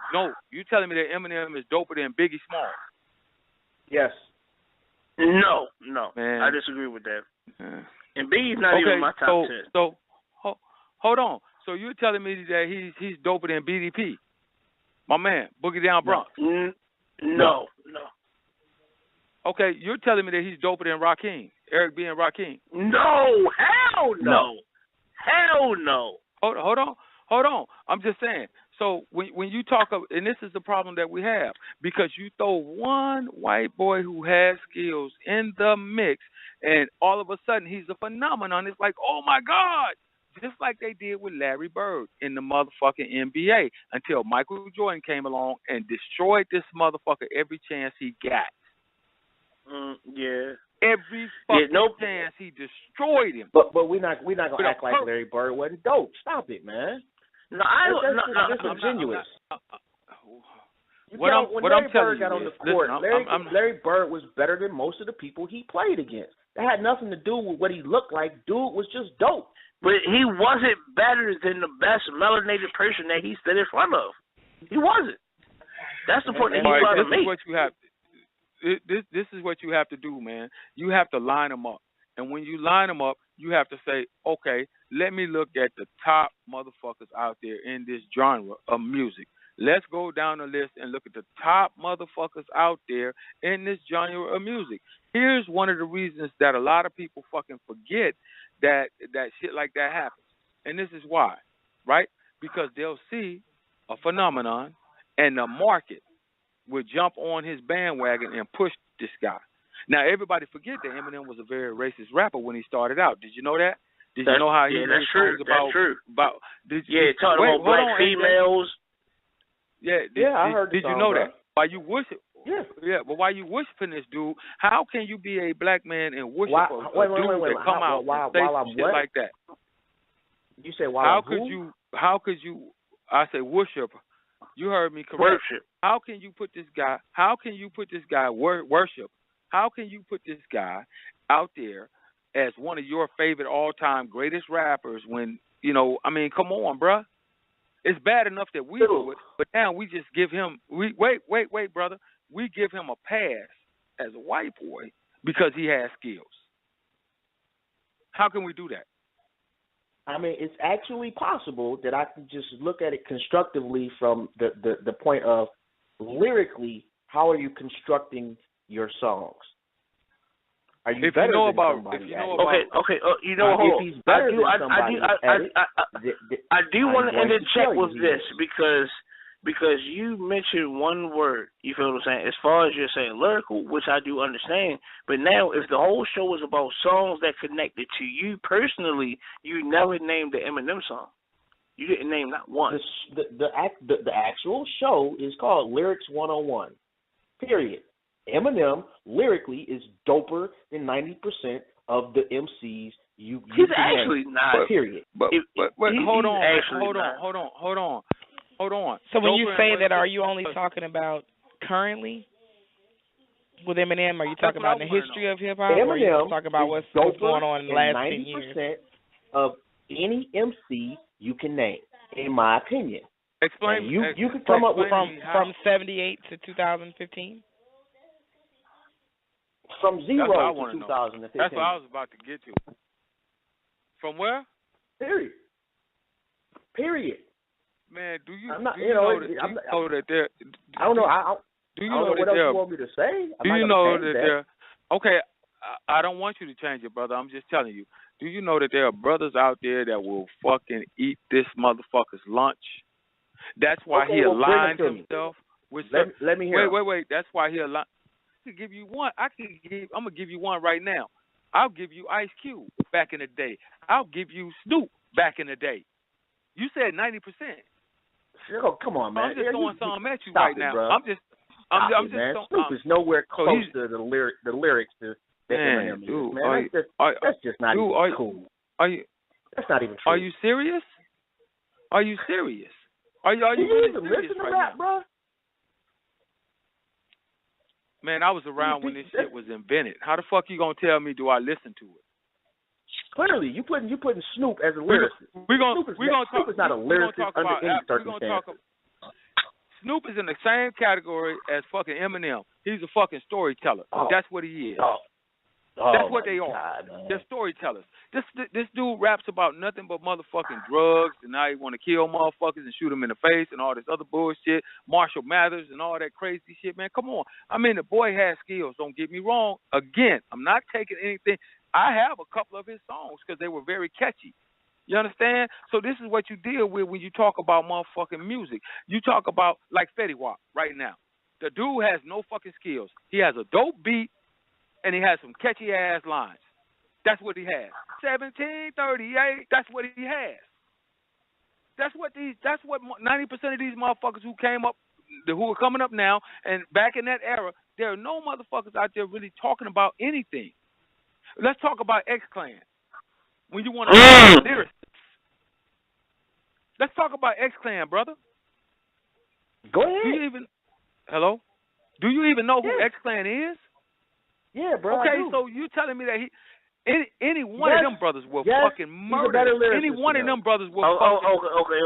You're telling me that Eminem is doper than Biggie Smalls. Yes. No. Man. I disagree with that. And Biggie's not even in my top 10. So hold on. So you're telling me that he's doper than BDP, my man, Boogie Down Bronx? No. Okay, you're telling me that he's doper than Rakim, Eric B. and Rakim? No, hell no. Hell no. Hold on. I'm just saying. So when you talk of, and this is the problem that we have, because you throw one white boy who has skills in the mix, and all of a sudden he's a phenomenon. It's like, oh my God. Just like they did with Larry Bird in the motherfucking NBA until Michael Jordan came along and destroyed this motherfucker every chance he got. Yeah. Every fucking chance he destroyed him. But we're not gonna act like Larry Bird wasn't dope. Stop it, man. No, that's disingenuous. When Larry Bird got on the court, listen, Larry Bird was better than most of the people he played against. That had nothing to do with what he looked like. Dude was just dope. But he wasn't better than the best melanated person that he stood in front of. He wasn't. That's the point that he's trying to make. This is what you have to do, man. You have to line them up. And when you line them up, you have to say, okay, let me look at the top motherfuckers out there in this genre of music. Let's go down the list and look at the top motherfuckers out there in this genre of music. Here's one of the reasons that a lot of people fucking forget that shit like that happens. And this is why, right? Because they'll see a phenomenon, and the market would jump on his bandwagon and push this guy. Now, everybody forget that Eminem was a very racist rapper when he started out. Did you know that? Did you know how he made songs about? That's true. Talking about black females. I heard. Did you know that? Why you worship? Yeah, but why you worshiping this dude? How can you be a black man and worship a dude that come out and say shit like that? You say why? How could you? I say worship. You heard me correct. Worship. How can you put this guy? How can you put this guy worship? How can you put this guy out there as one of your favorite all-time greatest rappers when, I mean, come on, bruh. It's bad enough that we do it, but now we just give him, wait, brother. We give him a pass as a white boy because he has skills. How can we do that? I mean, it's actually possible that I can just look at it constructively from the point of lyrically, how are you constructing your songs? Are you better than somebody? Okay. If he's better than somebody, I do want to interject with this because you mentioned one word. You feel what I'm saying? As far as you're saying lyrical, which I do understand, but now if the whole show is about songs that connected to you personally, you never named the Eminem song. You didn't name not one. The actual show is called Lyrics 101. Period. Eminem lyrically is doper than 90% of the MCs you. He's actually not. Period. But hold on. So when you say that, are you only talking about currently with Eminem? Are you talking about the history of hip hop? Or are you talking about what's going on in the last 10 years? 90% of any MC you can name, in my opinion. Explain. You could come up with from 78 to 2015. From 0 to 2015. That's what I was about to get to. From where? Period. Man, do you I'm not, do you know that there? I don't know. Do you I don't know what else you want me to say? Do you know that there? Okay, I don't want you to change it, brother. I'm just telling you. Do you know that there are brothers out there that will fucking eat this motherfucker's lunch? That's why he aligned himself with. Let me hear. Wait. That's why he aligned. I could give you one. I'm gonna give you one right now. I'll give you Ice Cube back in the day. I'll give you Snoop back in the day. You said 90%. Oh, come on, man. I'm just throwing something at you right now. Bro. I'm just. Snoop is nowhere close to the lyrics to Eminem. Man, that's just not even cool. That's not even true. Are you serious? Are you serious? Are you really even listen to rap, bro? Man, I was around when this shit was invented. How the fuck you gonna tell me do I listen to it? Clearly, you putting Snoop as a lyricist. Snoop is not a lyricist under any circumstances. Snoop is in the same category as fucking Eminem. He's a fucking storyteller. That's what he is. That's what they are. They're storytellers. This dude raps about nothing but motherfucking drugs, and now he want to kill motherfuckers and shoot them in the face and all this other bullshit. Marshall Mathers and all that crazy shit, man. Come on. I mean, the boy has skills. Don't get me wrong. Again, I'm not taking anything. I have a couple of his songs because they were very catchy. You understand? So this is what you deal with when you talk about motherfucking music. You talk about, like Fetty Wap right now. The dude has no fucking skills. He has a dope beat, and he has some catchy-ass lines. That's what he has. 1738, that's what he has. That's what 90% of these motherfuckers who came up, who are coming up now, and back in that era, there are no motherfuckers out there really talking about anything. Let's talk about X-Clan. When you want to talk about lyrics. Let's talk about X-Clan, brother. Go ahead. Hello? Do you even know who X-Clan is? Yeah, bro. Okay, so you telling me that any one of them brothers will fucking murder. Any one of them brothers will fucking. Okay.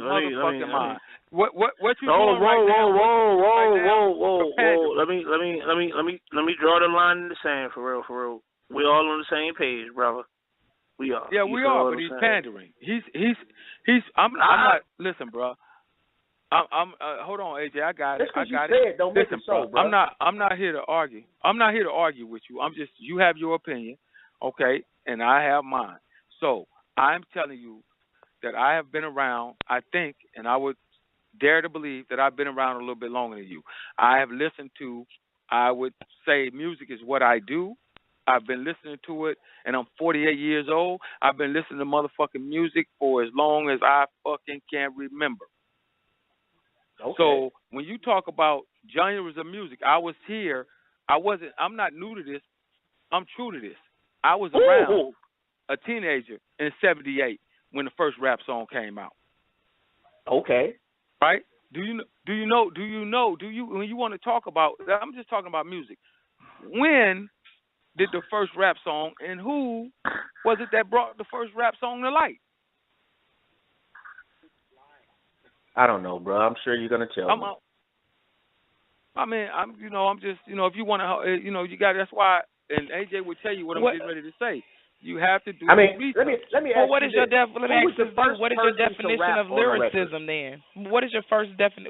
Let me. What you doing right now? Whoa. Let me draw the line in the sand for real. We all on the same page, brother. We are. Yeah, we are, but he's pandering. I'm not. Listen, bro. I'm hold on, AJ. I got it. Don't make it so, bro. I'm not here to argue. I'm not here to argue with you. You have your opinion, okay, and I have mine. So I'm telling you, that I have been around, I think, and I would dare to believe that I've been around a little bit longer than you. I have listened to, I would say music is what I do. I've been listening to it, and I'm 48 years old. I've been listening to motherfucking music for as long as I fucking can remember. Okay. So when you talk about genres of music, I was here. I'm not new to this. I'm true to this. I was around a teenager in '78 when the first rap song came out. Okay. Right? When you want to talk about, I'm just talking about music. When did the first rap song, and who was it that brought the first rap song to light? I don't know, bro. I'm sure you're gonna tell me. I'm just, if you want to, you got. That's why, and AJ would tell you what I'm getting ready to say. You have to do. Let me ask what is you your what is your definition of lyricism then? What is your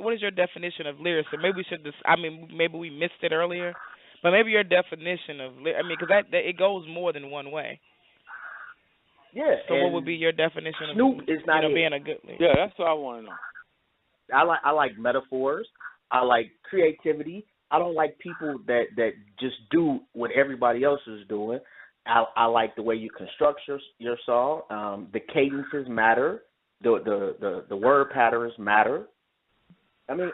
What is your definition of lyricism? Maybe we should. Maybe we missed it earlier, but maybe your definition of because that it goes more than one way. Yeah. So what would be your definition Snoop of is not being a good lyric? Yeah, that's what I want to know. I like metaphors. I like creativity. I don't like people that just do what everybody else is doing. I like the way you construct your song. The cadences matter. The word patterns matter. I mean,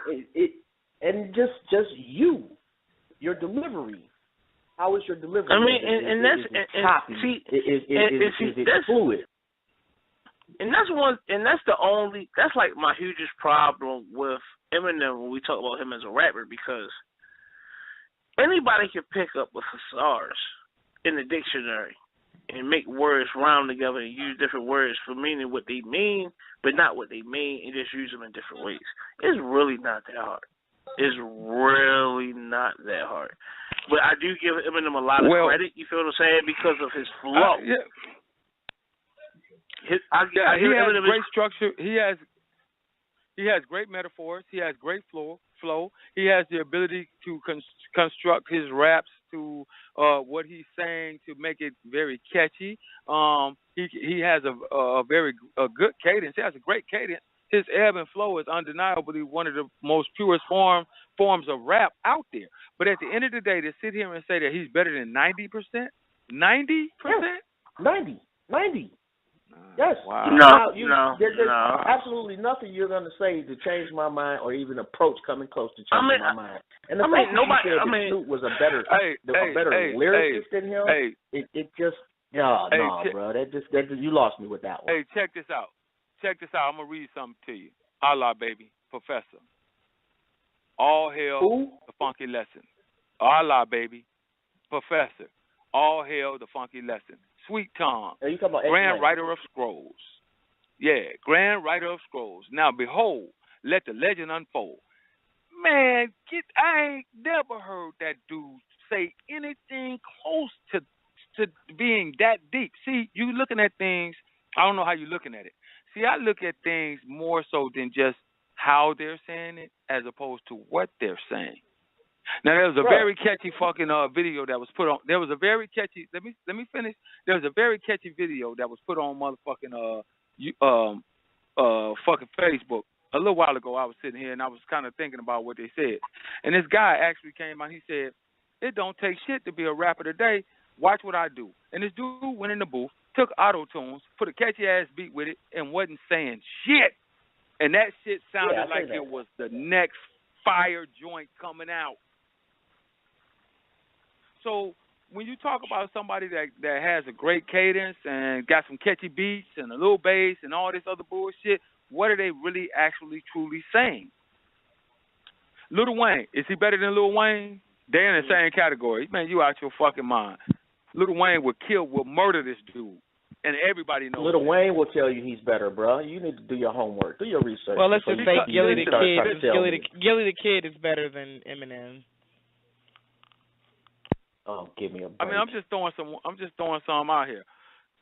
and just your delivery. How is your delivery? I mean, is it fluid? And that's like my hugest problem with Eminem when we talk about him as a rapper, because anybody can pick up a thesaurus in the dictionary and make words rhyme together and use different words for meaning what they mean, but not what they mean, and just use them in different ways. It's really not that hard. It's really not that hard. But I do give Eminem a lot of credit, you feel what I'm saying, because of his flow. He has great structure. He has great metaphors. He has great flow. He has the ability to construct his raps to what he's saying to make it very catchy. He has a good cadence. He has a great cadence. His ebb and flow is undeniably one of the most purest forms of rap out there. But at the end of the day, to sit here and say that he's better than 90%, 90%, 90. Yes. Wow. There's absolutely nothing you're going to say to change my mind or even approach coming close to changing my mind. And the fact that Snoop was a better lyricist than him, it just bro. You lost me with that one. Hey, check this out. I'm gonna read something to you. Allah, baby, Professor. All hail the funky lesson. Allah, baby, Professor. All hail the funky lesson. Sweet Tom, Grand Writer of Scrolls. Yeah, Grand Writer of Scrolls. Now behold, let the legend unfold. Man, I ain't never heard that dude say anything close to being that deep. See, you looking at things, I don't know how you're looking at it. See, I look at things more so than just how they're saying it as opposed to what they're saying. Now there was a very catchy fucking video that was put on. There was a very catchy. Let me finish. There was a very catchy video that was put on motherfucking fucking Facebook a little while ago. I was sitting here and I was kind of thinking about what they said, and this guy actually came out. He said, "It don't take shit to be a rapper today. Watch what I do." And this dude went in the booth, took auto tunes, put a catchy ass beat with it, and wasn't saying shit. And that shit sounded like it was the next fire joint coming out. So when you talk about somebody that has a great cadence and got some catchy beats and a little bass and all this other bullshit, what are they really actually truly saying? Lil Wayne, is he better than Lil Wayne? They're in the same category. Man, you out your fucking mind. Lil Wayne will murder this dude. And everybody knows Lil Wayne will tell you he's better, bro. You need to do your homework. Do your research. Well, let's just say Gilly the Kid is better than Eminem. Oh, give me a break. I mean, I'm just throwing some out here.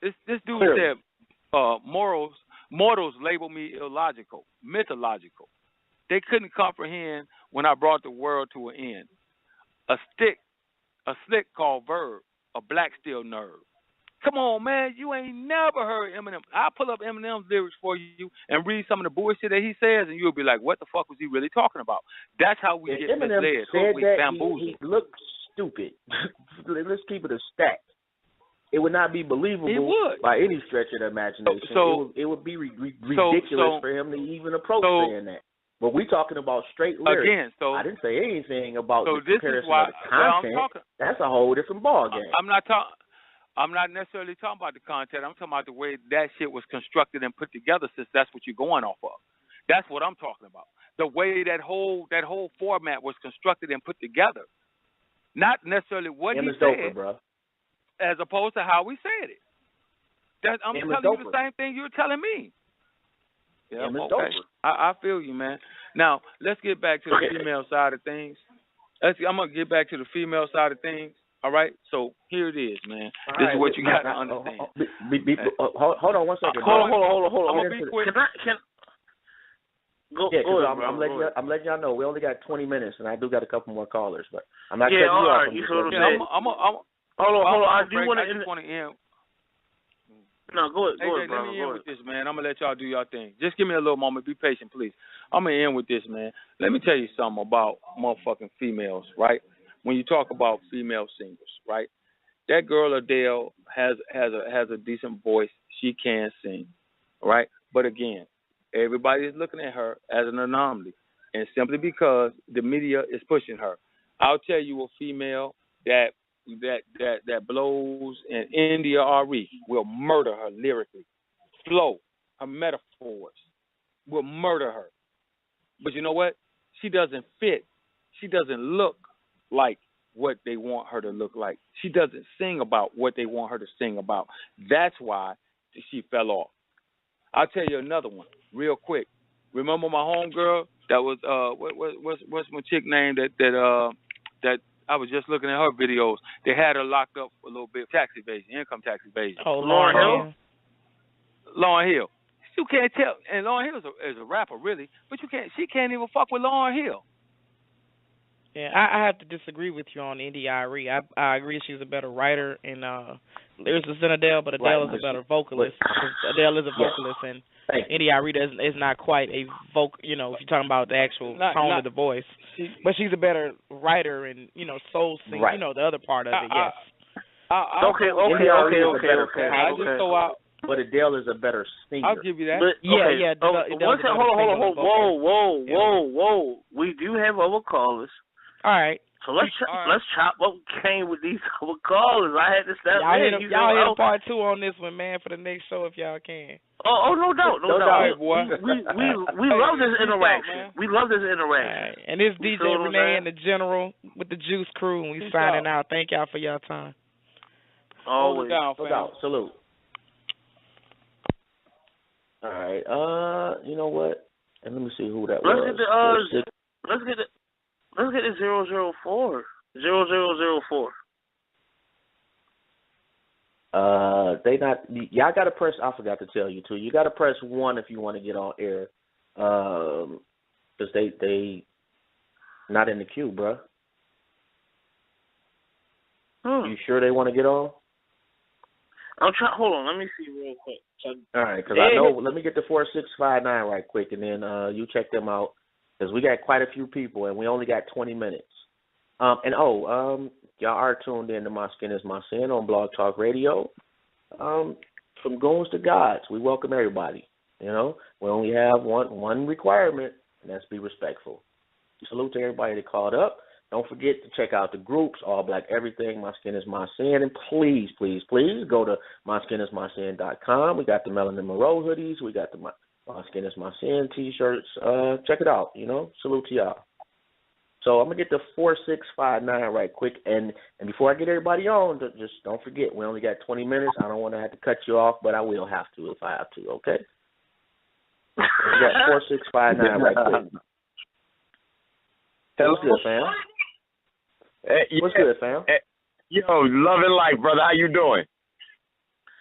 This dude said, mortals label me illogical, mythological. They couldn't comprehend when I brought the world to an end. A stick called verb, a black steel nerve. Come on, man. You ain't never heard Eminem. I'll pull up Eminem's lyrics for you and read some of the bullshit that he says, and you'll be like, what the fuck was he really talking about? That's how we get Eminem misled. said that, he looked stupid. Let's keep it a stack. It would not be believable by any stretch of the imagination. So it would be ridiculous for him to even approach saying that. But we talking about straight lyrics. Again, I didn't say anything about the this comparison is why, of the content. That's a whole different ballgame. I'm not necessarily talking about the content. I'm talking about the way that shit was constructed and put together, since that's what you're going off of. That's what I'm talking about. The way that whole format was constructed and put together. Not necessarily what he said, bro. As opposed to how we said it. I'm telling you the same thing you're telling me. Yeah, okay. I feel you, man. Now, let's get back to the female side of things. I'm going to get back to the female side of things. All right, so here it is, man. This is what you got to understand. Hold on one second. Hold on. I'm gonna be quick. I'm letting y'all know we only got 20 minutes, and I do got a couple more callers, but I'm not cutting you off. You feel what I'm saying? Hold on. I do want to end. No, go ahead, let me end with this, man. I'm gonna let y'all do your thing. Just give me a little moment. Be patient, please. I'm gonna end with this, man. Let me tell you something about motherfucking females, right? When you talk about female singers, right? That girl Adele has a decent voice. She can sing, right? But again, everybody is looking at her as an anomaly, and simply because the media is pushing her. I'll tell you a female that blows, and India Ari will murder her lyrically. Flow, her metaphors will murder her. But you know what? She doesn't fit. She doesn't look like what they want her to look like. She doesn't sing about what they want her to sing about. That's why she fell off. I'll tell you another one real quick. Remember my homegirl that was what's my chick name that I was just looking at her videos. They had her locked up for a little bit, income tax evasion. Oh, Lauryn Hill. Lauryn Hill. You can't tell, and Lauryn Hill is a rapper really, but she can't even fuck with Lauryn Hill. Yeah, I have to disagree with you on India Ari. I agree she's a better writer and lyricist than Adele, but Adele is a better vocalist. Adele is a vocalist, and India Ari is not quite a vocal. You know, if you're talking about the actual tone of the voice, but she's a better writer and soul sing. Right. The other part of it. Yes. Okay. I just throw out. But Adele is a better singer. I'll give you that. Yeah. Whoa. We do have other callers. All right. So let's chop what came with these other callers. I had to step in. Y'all hit a part 2 on this one, man, for the next show if y'all can. Oh, no doubt. Boy. We love this interaction. We love this interaction. Right. And this DJ Renee and the General with the Juice Crew, and we signing out. Thank y'all for your time. Always. No doubt. Salute. All right. You know what? And let me see who that was. Let's get the 004. 0004. Y'all gotta press. I forgot to tell you too. You gotta press 1 if you want to get on air, because they not in the queue, bro. You sure they want to get on? I'm trying. Hold on, let me see real quick. All right, because I know. Let me get the 4659 right quick, and then you check them out, because we got quite a few people, and we only got 20 minutes. Y'all are tuned in to My Skin Is My Sin on Blog Talk Radio. From goons to gods, we welcome everybody. We only have one requirement, and that's be respectful. Salute to everybody that called up. Don't forget to check out the groups, All Black Everything, My Skin Is My Sin, and please, please, please go to myskinismysin.com. We got the Melanin Moreau hoodies. We got the My Skin Is My Sin T-shirts. Check it out. Salute to y'all. So I'm gonna get the 4659 right quick, and before I get everybody on, just don't forget we only got 20 minutes. I don't want to have to cut you off, but I will have to if I have to. Okay. We got 4659 right quick. What's good, fam? What's good, fam? Loving life, brother. How you doing?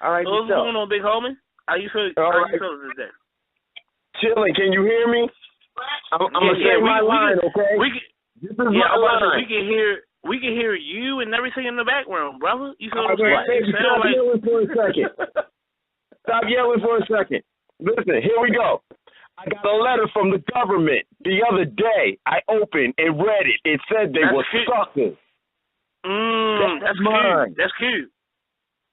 All right, what's going on, big homie? How you feeling today? Chilling. Can you hear me? I'm gonna say my line, okay? We can hear we can hear you and everything in the background, brother. You feel what I'm saying? saying? Stop yelling for a second. Stop yelling for a second. Listen, here we go. I got a letter from the government the other day. I opened and read it. It said they were suckers. That's mine. Cute. That's cute.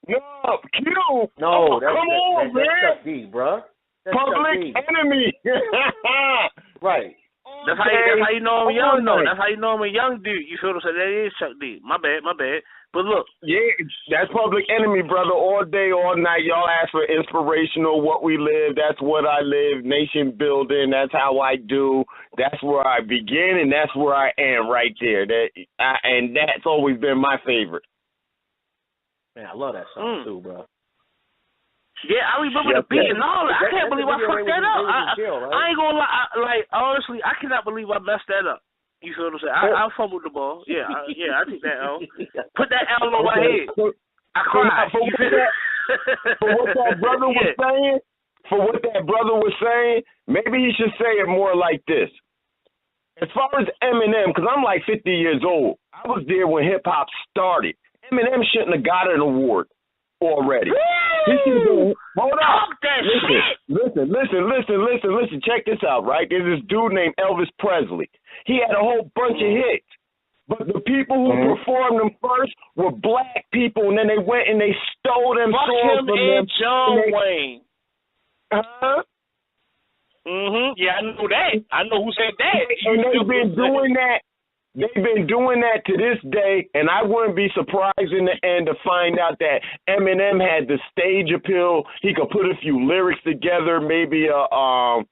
No, cute. No, come on, man. That's Chuck D, bro. That's Public enemy. Right. That's how you know I'm young, though. That's how you know I'm a young dude. You feel what I'm saying? That is Chuck D. My bad. But look. Yeah, that's Public Enemy, brother. All day, all night. Y'all ask for inspirational, what we live. That's what I live. Nation building. That's how I do. That's where I begin, and that's where I am right there. And that's always been my favorite. Man, I love that song, too, bro. Yeah, I remember the beat and all that. I can't believe I fucked that up. I ain't gonna lie. Honestly, I cannot believe I messed that up. You feel what I'm saying? I fumbled the ball. Yeah, I take that L. Put that L on my head. I cried. For what that brother was saying, maybe he should say it more like this. As far as Eminem, because I'm like 50 years old, I was there when hip-hop started. Eminem shouldn't have got an award already. Hold on. Listen. Check this out, right? There's this dude named Elvis Presley. He had a whole bunch of hits. But the people who performed them first were black people, and then they went and they stole them songs from them. John Wayne. Huh? Yeah, I know that. I know who said that. And they've been doing that. They've been doing that to this day, and I wouldn't be surprised in the end to find out that Eminem had the stage appeal. He could put a few lyrics together, maybe the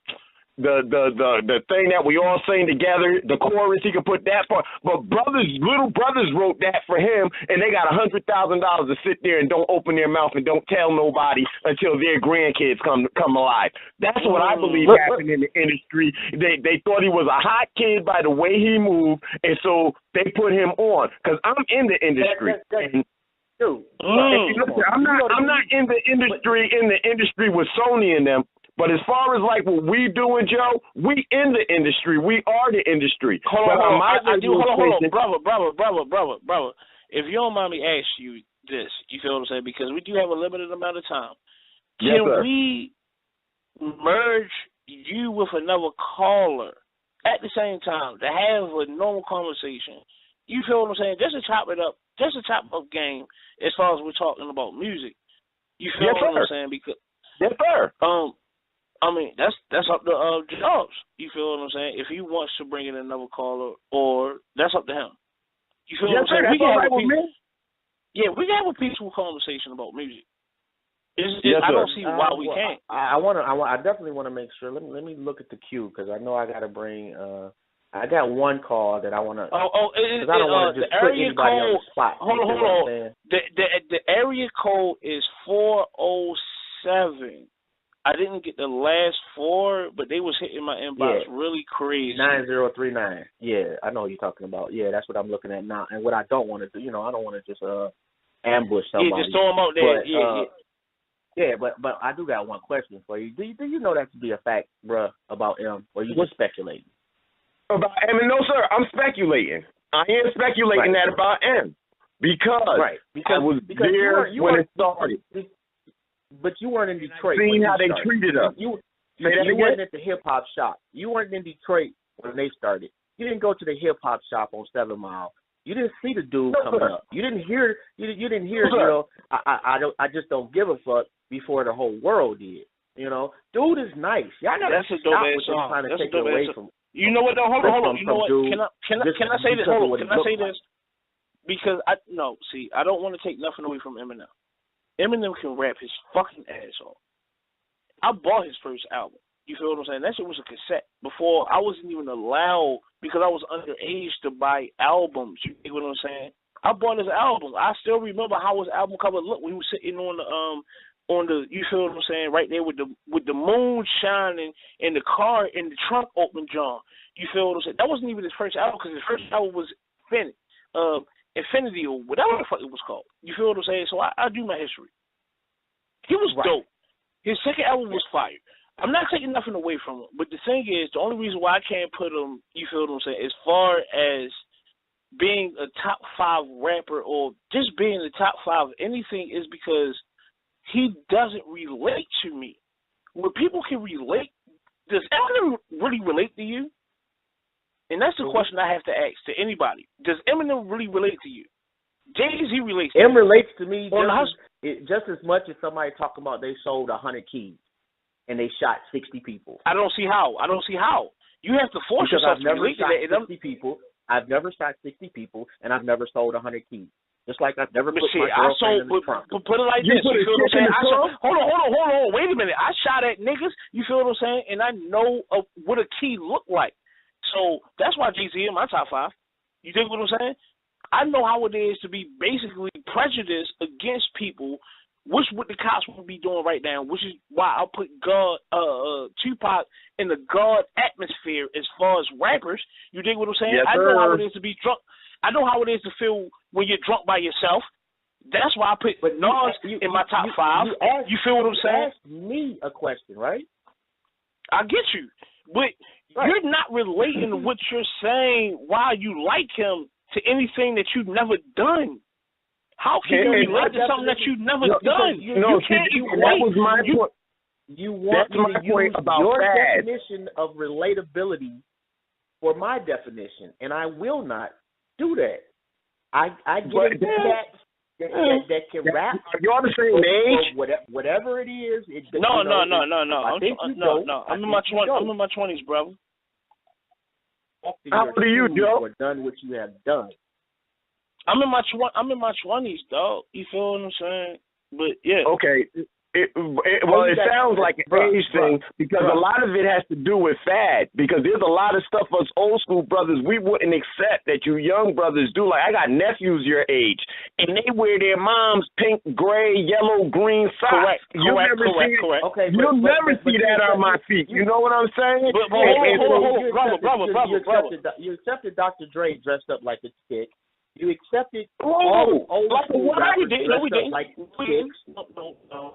thing that we all sing together, the chorus. He could put that part. But little brothers wrote that for him, and they got $100,000 to sit there and don't open their mouth and don't tell nobody until their grandkids come alive. That's what I believe happened in the industry. They thought he was a hot kid by the way he moved, and so they put him on. Because I'm in the industry. I'm not in the industry with Sony and them. But as far as like what we doing, Joe, we in the industry. We are the industry. Hold on, brother. If you don't mind me asking you this, you feel what I'm saying? Because we do have a limited amount of time. Can we merge you with another caller at the same time to have a normal conversation? You feel what I'm saying? Just to chop it up, game as far as we're talking about music. You feel what I'm saying? Because I mean, that's up to Jobs. You feel what I'm saying? If he wants to bring in another caller, or that's up to him. You feel what I'm saying? We can have a peaceful conversation about music. I don't see why we can't. I definitely want to make sure. Let me look at the queue because I know I got to bring. I got one call that I want to. Because I don't want to just put anybody on the spot. Hold on. The area code is 407. I didn't get the last four, but they was hitting my inbox really crazy. 9039. Yeah, I know what you're talking about. Yeah, that's what I'm looking at now. And what I don't want to do, I don't want to just ambush somebody. Yeah, just throw them out there. But I do got one question for you. Do you know that to be a fact, bruh, about M, or you just speculating? About M? No, sir. I'm speculating. I am speculating that about M because I was there when it started. But you weren't in Detroit. Seeing how they treated us. You weren't at the hip hop shop. You weren't in Detroit when they started. You didn't go to the hip hop shop on 7 Mile. You didn't see the dude coming up. You didn't hear. You didn't hear. I just don't give a fuck before the whole world did. Dude is nice. Y'all gotta stop with them trying to take it away from. You know what? Though, hold on. You know what? Can I say this? Hold on. Can I say this? Because I don't want to take nothing away from Eminem. Eminem can rap his fucking ass off. I bought his first album. You feel what I'm saying? That shit was a cassette. Before, I wasn't even allowed, because I was underage, to buy albums. You know what I'm saying? I bought his album. I still remember how his album cover looked when he was sitting on the you feel what I'm saying, right there with the moon shining in the car, in the trunk open, John. You feel what I'm saying? That wasn't even his first album, because his first album was Infinity or whatever the fuck it was called. You feel what I'm saying? So I do my history. He was dope. His second album was fire. I'm not taking nothing away from him, but the thing is, the only reason why I can't put him, you feel what I'm saying, as far as being a top 5 rapper or just being the top 5 of anything is because he doesn't relate to me. When people can relate, does Eminem really relate to you? And that's the question I have to ask to anybody. Does Eminem really relate to you? Jay-Z relates to you. Relates to me just as much as somebody talking about they sold 100 keys and they shot 60 people. I don't see how. You have to force yourself to relate to that. I've never shot 60 people, and I've never sold 100 keys. Just like I've never put my girlfriend in the trunk. Put it like this. You feel what I'm saying? Hold on. Wait a minute. I shot at niggas. You feel what I'm saying? And I know what a key looked like. So that's why Jay-Z in my top 5. You think what I'm saying? I know how it is to be basically prejudiced against people, which what the cops would be doing right now, which is why I'll put Tupac in the God atmosphere as far as rappers. You dig what I'm saying? Yes, I know how it is to be drunk. I know how it is to feel when you're drunk by yourself. That's why I put Nas in my top 5. You feel what I'm saying? You asked me a question, right? I get you. But you're not relating to what you're saying why you like him to anything that you've never done. How can you relate to something that you've never done? You can't equate. That was my point. You want me to use your definition of relatability for my definition, and I will not do that. I get that can rap. You're the same age. Whatever it is. No. I'm in my 20s, brother. How old are you, Joe? Or done what you have done. I'm in my 20s, dog. You feel what I'm saying? But yeah. Okay. It sounds like an age thing because a lot of it has to do with fad. Because there's a lot of stuff us old school brothers we wouldn't accept that you young brothers do. Like I got nephews your age, and they wear their mom's pink, gray, yellow, green socks. You'll never see that on my feet. You know what I'm saying? But hold on, brother. You accepted Dr. Dre dressed up like a chick. You accepted old school rappers No, we didn't. Like chicks.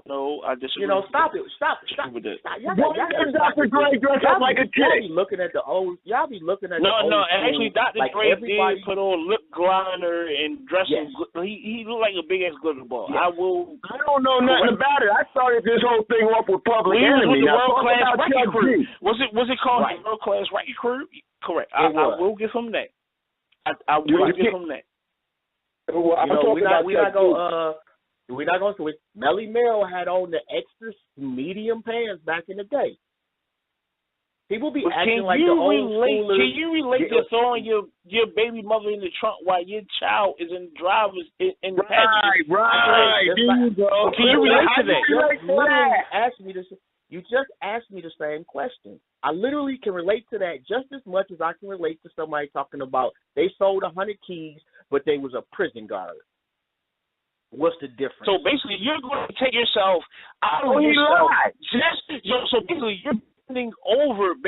No, I disagree. Stop it. Stop. Dr. Dre dressed up like a chick. Y'all be looking at the old. No. Actually, Dr. Dre did put on lip liner and dressing. Yes. He looked like a big ass glitter ball. Yes. I don't know nothing about it. I started this whole thing off with Public Enemy. The World Class Wrecking Crew. Was it called the World Class Wrecking Crew? Correct. I will give him that. I will give him that. We're not going to it. Melly Mel had on the extra medium pants back in the day. People be acting like the old schoolers. Can you relate to throwing your baby mother in the trunk while your child is in the driver's in the passenger? Right. Can you relate to that? You just asked me the same question. I literally can relate to that just as much as I can relate to somebody talking about they sold 100 keys, but they was a prison guard. What's the difference? So basically, you're going to take yourself out of yourself. So basically, you're bending over to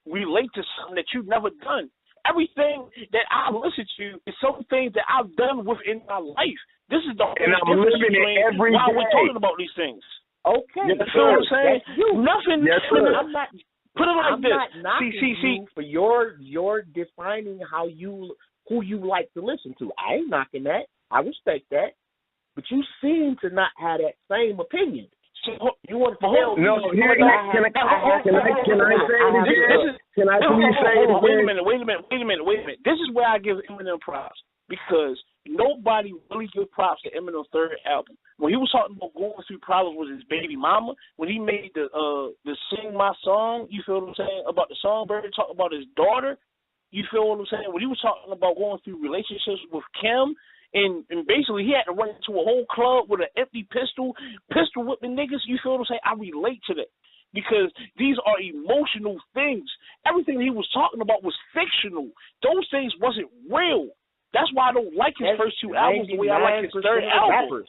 relate to something that you've never done. Everything that I listen to is some things that I've done within my life. This is the whole and I'm living it every day. Why we're talking about these things. Okay, you know what I'm saying? Nothing. Yes, sir. I'm not. Put it like I'm this. not knocking you for your defining who you like to listen to. I ain't knocking that. I respect that, but you seem to not have that same opinion. So you want to tell me? No. Can I please say? Wait a minute. This is where I give Eminem props because nobody really gives props to Eminem's third album. When he was talking about going through problems with his baby mama, when he made the Sing My Song, you feel what I'm saying, about the Songbird, talking about his daughter, you feel what I'm saying? When he was talking about going through relationships with Kim, and basically he had to run into a whole club with an empty pistol whipping niggas, you feel what I'm saying? I relate to that because these are emotional things. Everything he was talking about was fictional. Those things wasn't real. That's why I don't like his first 2 albums the way I like his third album.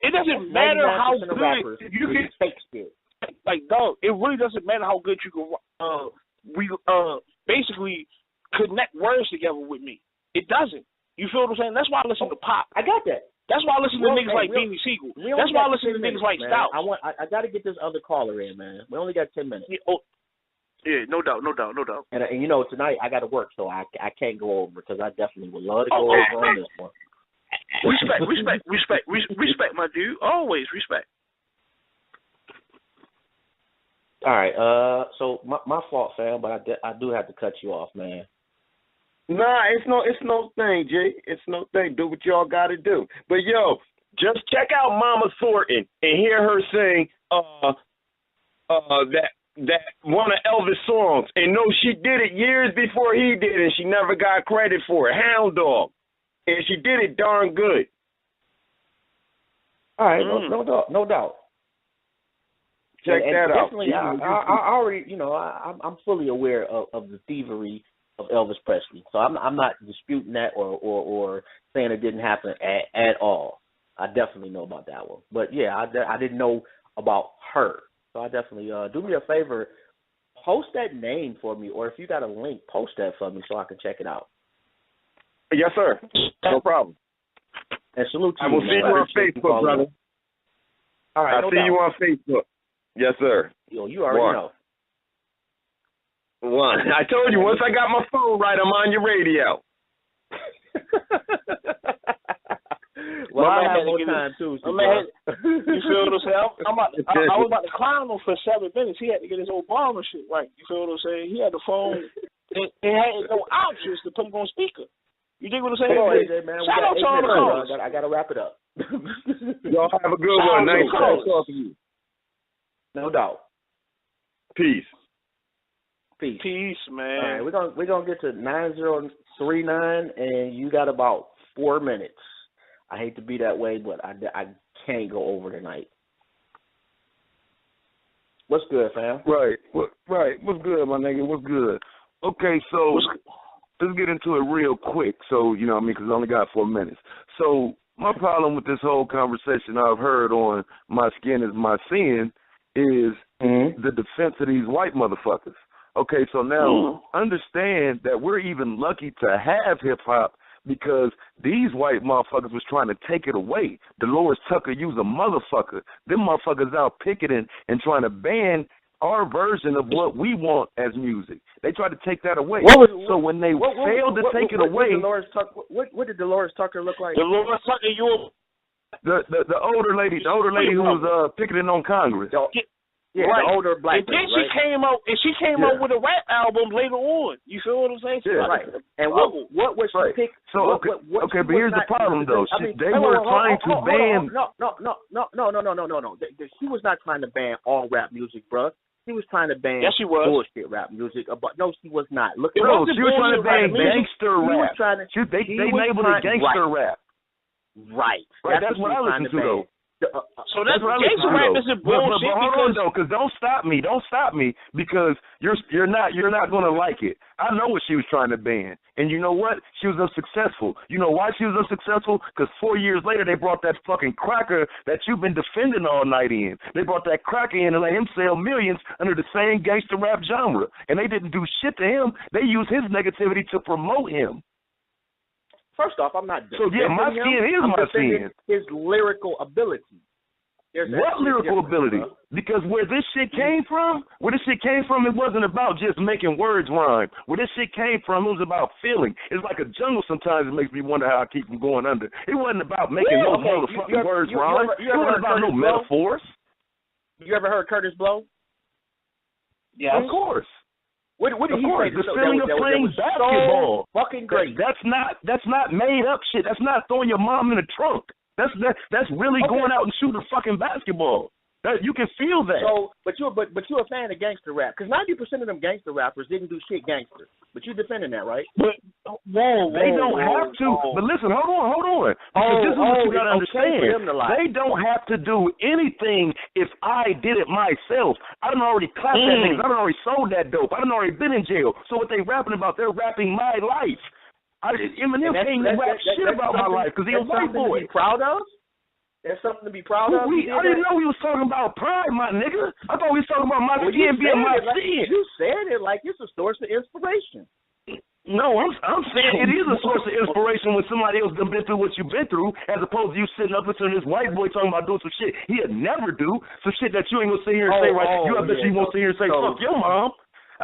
It doesn't matter how good you can fake it. Like, dog, it really doesn't matter how good you can basically connect words together with me. It doesn't. You feel what I'm saying? That's why I listen to pop. I got that. That's why I listen to niggas like Beanie Siegel. That's why I listen to niggas like Stout. I got to get this other caller in, man. We only got 10 minutes. Yeah, Yeah, no doubt. And you know, tonight I got to work, so I can't go over because I definitely would love to go over on this one. Respect, my dude. Always respect. All right. So my fault, fam, but I do have to cut you off, man. Nah, it's no thing, Jay. It's no thing. Do what y'all got to do. But yo, just check out Mama Thornton and hear her sing that one of Elvis' songs. And no, she did it years before he did, and she never got credit for it. Hound Dog, and she did it darn good. All right, no doubt. Check that out. Definitely, I already, you know, I'm fully aware of the thievery of Elvis Presley, so I'm not disputing that or saying it didn't happen at all. I definitely know about that one, but yeah, I didn't know about her, so I definitely do me a favor, post that name for me, or if you got a link, post that for me so I can check it out. Yes, sir. No problem. And salute to you. I will see you on Facebook, brother. All right, I'll see you on Facebook. Yes, sir. Yo, you already know. One. I told you, once I got my phone right, I'm on your radio. Well, I have more time, too. So man, you feel what I'm saying? I was about to clown him for 7 minutes. He had to get his Obama shit right. You feel what I'm saying? He had the phone. It had no options to put him on speaker. You dig what I'm saying? Oh, AJ, man, shout out to all the callers. I got to wrap it up. Y'all have a good one. Nice talking to you. No doubt. Peace, man. All right, we're gonna get to 9039, and you got about 4 minutes. I hate to be that way, but I can't go over tonight. What's good, fam? Right. What's good, my nigga? What's good? Okay, so let's get into it real quick. So, you know what I mean, because I only got 4 minutes. So my problem with this whole conversation I've heard on My Skin Is My Sin is the defense of these white motherfuckers. Okay, so now understand that we're even lucky to have hip-hop because these white motherfuckers was trying to take it away. Dolores Tucker used a motherfucker. Them motherfuckers out picketing and trying to ban our version of what we want as music. They tried to take that away. So when they failed to take it away... What did Dolores Tucker look like? Dolores Tucker, the older lady who was picketing on Congress. Yeah, right. The older black and then lady, right? she came out with a rap album later on. You feel what I'm saying? Yeah, right. And what was she pick? So but here's the problem though. They were trying to ban. No. She was not trying to ban all rap music, bro. She was trying to ban bullshit rap music. No, she was not. Look, she was trying to ban gangster rap. They labeled it gangster rap. Right. That's what I listen to though. So that's gangster rap is bullshit. But hold on though, because don't stop me because you're not gonna like it. I know what she was trying to ban, and you know what? She was unsuccessful. You know why she was unsuccessful? Because 4 years later they brought that fucking cracker that you've been defending all night in. They brought that cracker in and let him sell millions under the same gangster rap genre, and they didn't do shit to him. They used his negativity to promote him. First off, I'm not so yeah, my skin is my sin. His lyrical ability. What lyrical ability? Because where this shit came from, it wasn't about just making words rhyme. Where this shit came from, it was about feeling. It's like a jungle sometimes. It makes me wonder how I keep from going under. It wasn't about making those motherfucking words rhyme. It wasn't about no metaphors. You ever heard Curtis Blow? Yeah, of course. What did he say? The feeling of playing basketball. So fucking great. That's not made up shit. That's not throwing your mom in the trunk. That's really going out and shooting fucking basketball. You can feel that. So, but you're a fan of gangster rap because 90% of them gangster rappers didn't do shit gangster. But you're defending that, right? But they don't have to. But listen, hold on. Because this is what you gotta understand. They don't have to do anything if I did it myself. I done already clapped that niggas. I done already sold that dope. I done already been in jail. So what they rapping about? They're rapping my life. Eminem can't rap shit about my life because he's a white boy. To be proud of? There's something to be proud of. I didn't know he was talking about pride, my nigga. I thought he was talking about my skin being my skin. You said it like it's a source of inspiration. No, I'm saying it is a source of inspiration when somebody else done been through what you've been through, as opposed to you sitting up listening to this white boy talking about doing some shit he'd never do, some shit that you ain't gonna sit here and say right. I bet you won't sit here and say fuck your mom.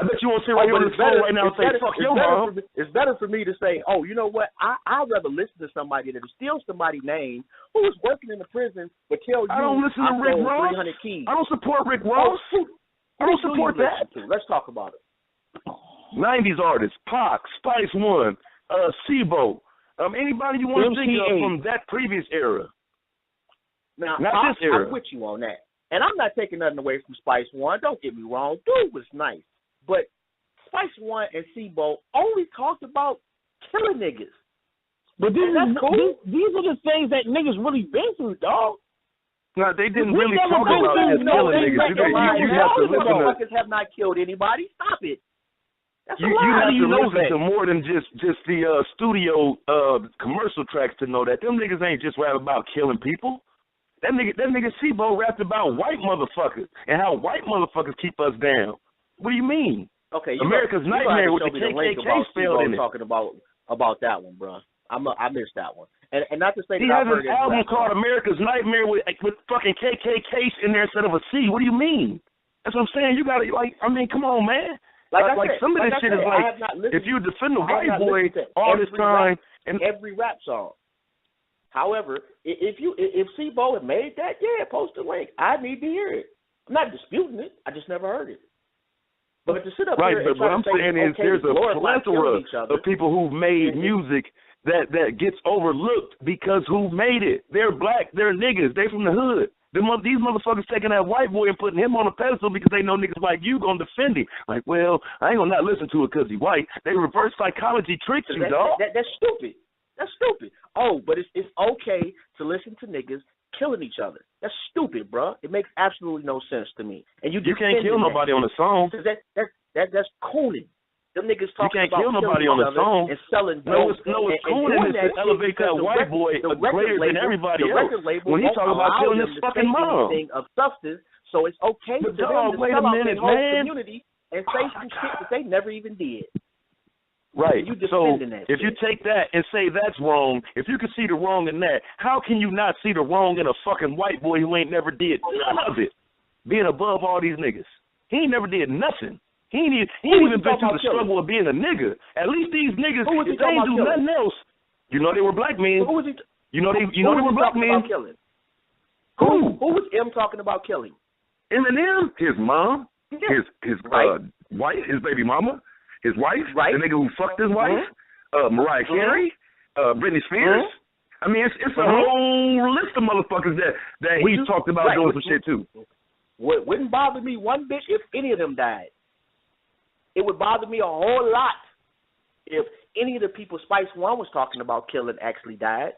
I bet you won't sit right here on this phone right now and say, fuck your mom. It's better for me to say, oh, you know what? I'd rather listen to somebody that is still somebody's name who is working in the prison but tell you I don't listen to Rick Ross. 300 keys. I don't support Rick Ross. I don't support that. Let's talk about it. 90s artists, Pac, Spice One, Sibo, anybody you want to think of from that previous era. Now, not this era. I'm with you on that. And I'm not taking nothing away from Spice One. Don't get me wrong. Dude was nice. But Spice One and Sibo only talked about killing niggas. But these are the things that niggas really been through, dog. No, they didn't really talk about just killing niggas. You have to listen to... Motherfuckers have not killed anybody. Stop it. That's you have to listen to more than just the studio commercial tracks to know that them niggas ain't just rap about killing people. That nigga Sibo rapped about white motherfuckers and how white motherfuckers keep us down. What do you mean? Okay, America's Nightmare with the KKK spelled in it. Talking about that one, bro. I missed that one. And not to say he that has an album called America's Nightmare with fucking KKK in there instead of a C. What do you mean? That's what I'm saying. You gotta come on, man. Like some of this shit is like, if you defend the white boy all this time and every rap song. However, if Sibo had made that, yeah, post a link. I need to hear it. I'm not disputing it. I just never heard it. But to sit up right, here but what I'm saying is there's a plethora of people who've made music that gets overlooked because who made it? They're black, they're niggas, they from the hood. These motherfuckers taking that white boy and putting him on a pedestal because they know niggas like you gonna defend him. Like, well, I ain't gonna not listen to it because he white. They reverse psychology tricks you, dog. That's stupid. That's stupid. Oh, but it's okay to listen to niggas killing each other. That's stupid, bro. It makes absolutely no sense to me. And you can't kill nobody on a song. That's cooning. Them niggas talking about killing nobody on a song and selling dope. No, it's cooning is to elevate that white boy greater than everybody else. When he talk about killing his fucking mom. Of substance, so it's okay for them to sell out their whole community and say some shit that they never even did. Right. So if you shit. take that and say that's wrong, if you can see the wrong in that, how can you not see the wrong in a fucking white boy who ain't never did none of it, being above all these niggas? He ain't never did nothing. He ain't even been through the struggle of being a nigga. At least these niggas, if they ain't do nothing else, you know they were black men. Who was he? You know they were black men. Who was M talking about killing? Eminem, his mom, his wife, his baby mama, his wife, the nigga who fucked his wife, Mariah Carey, Britney Spears. I mean, it's a whole list of motherfuckers that he talked about doing some shit too. Wouldn't bother me one bit if any of them died. It would bother me a whole lot if any of the people Spice One was talking about killing actually died.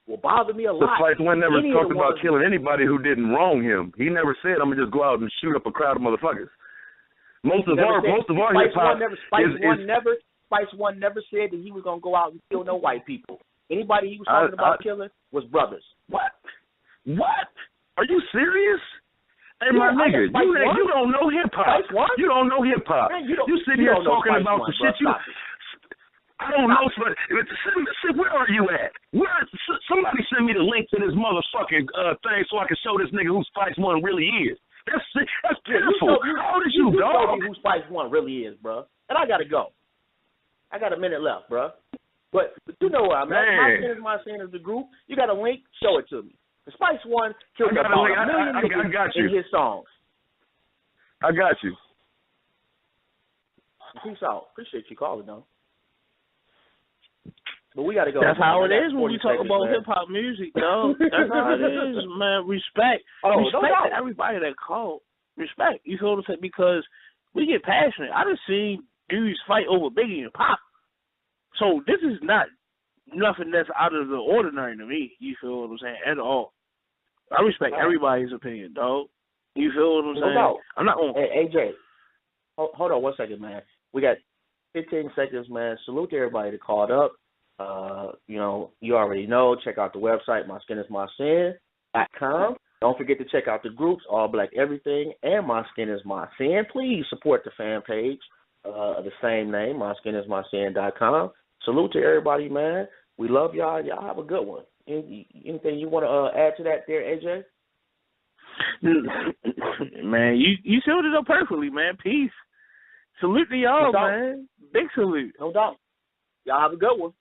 Will bother me a lot. Spice One never talked about killing anybody who didn't wrong him. He never said, "I'm gonna just go out and shoot up a crowd of motherfuckers." Most of our hip hop Spice One never said that he was gonna go out and kill no white people. Anybody he was talking about killing was brothers. What? Are you serious? Hey, my nigga, you don't know hip-hop. You don't know hip-hop. You sitting here talking about some shit you... I don't know. Where are you at? Somebody send me the link to this motherfucking thing so I can show this nigga who Spice One really is. That's pitiful. How old is you, dog? Who Spice One really is, bro. And I got to go. I got a minute left, bro. But you know what I'm at. My sin is the group. You got a link? Show it to me. The Spice One killed about a million niggas in his songs. I got you. Peace out. Appreciate you calling, though. But we got to go. That's how it is when we talk about hip-hop music, dog. That's how it is, man. Respect. Respect to everybody that called. Respect. You feel what I'm saying? Because we get passionate. I done seen dudes fight over Biggie and Pop. So this is not nothing that's out of the ordinary to me. You feel what I'm saying? At all. I respect everybody's opinion, dog. You feel what I'm saying? No. I'm not on. Hey, AJ, hold on 1 second, man. We got 15 seconds, man. Salute to everybody that called up. You already know. Check out the website, myskinismysin.com. Don't forget to check out the groups, All Black Everything and My Skin Is My Sin. Please support the fan page of the same name, myskinismysin.com. Salute to everybody, man. We love y'all. Y'all have a good one. Anything you want to add to that there, AJ? Man, you summed it up perfectly, man. Peace. Salute to y'all, No doubt. man. Big salute. No doubt. Y'all have a good one.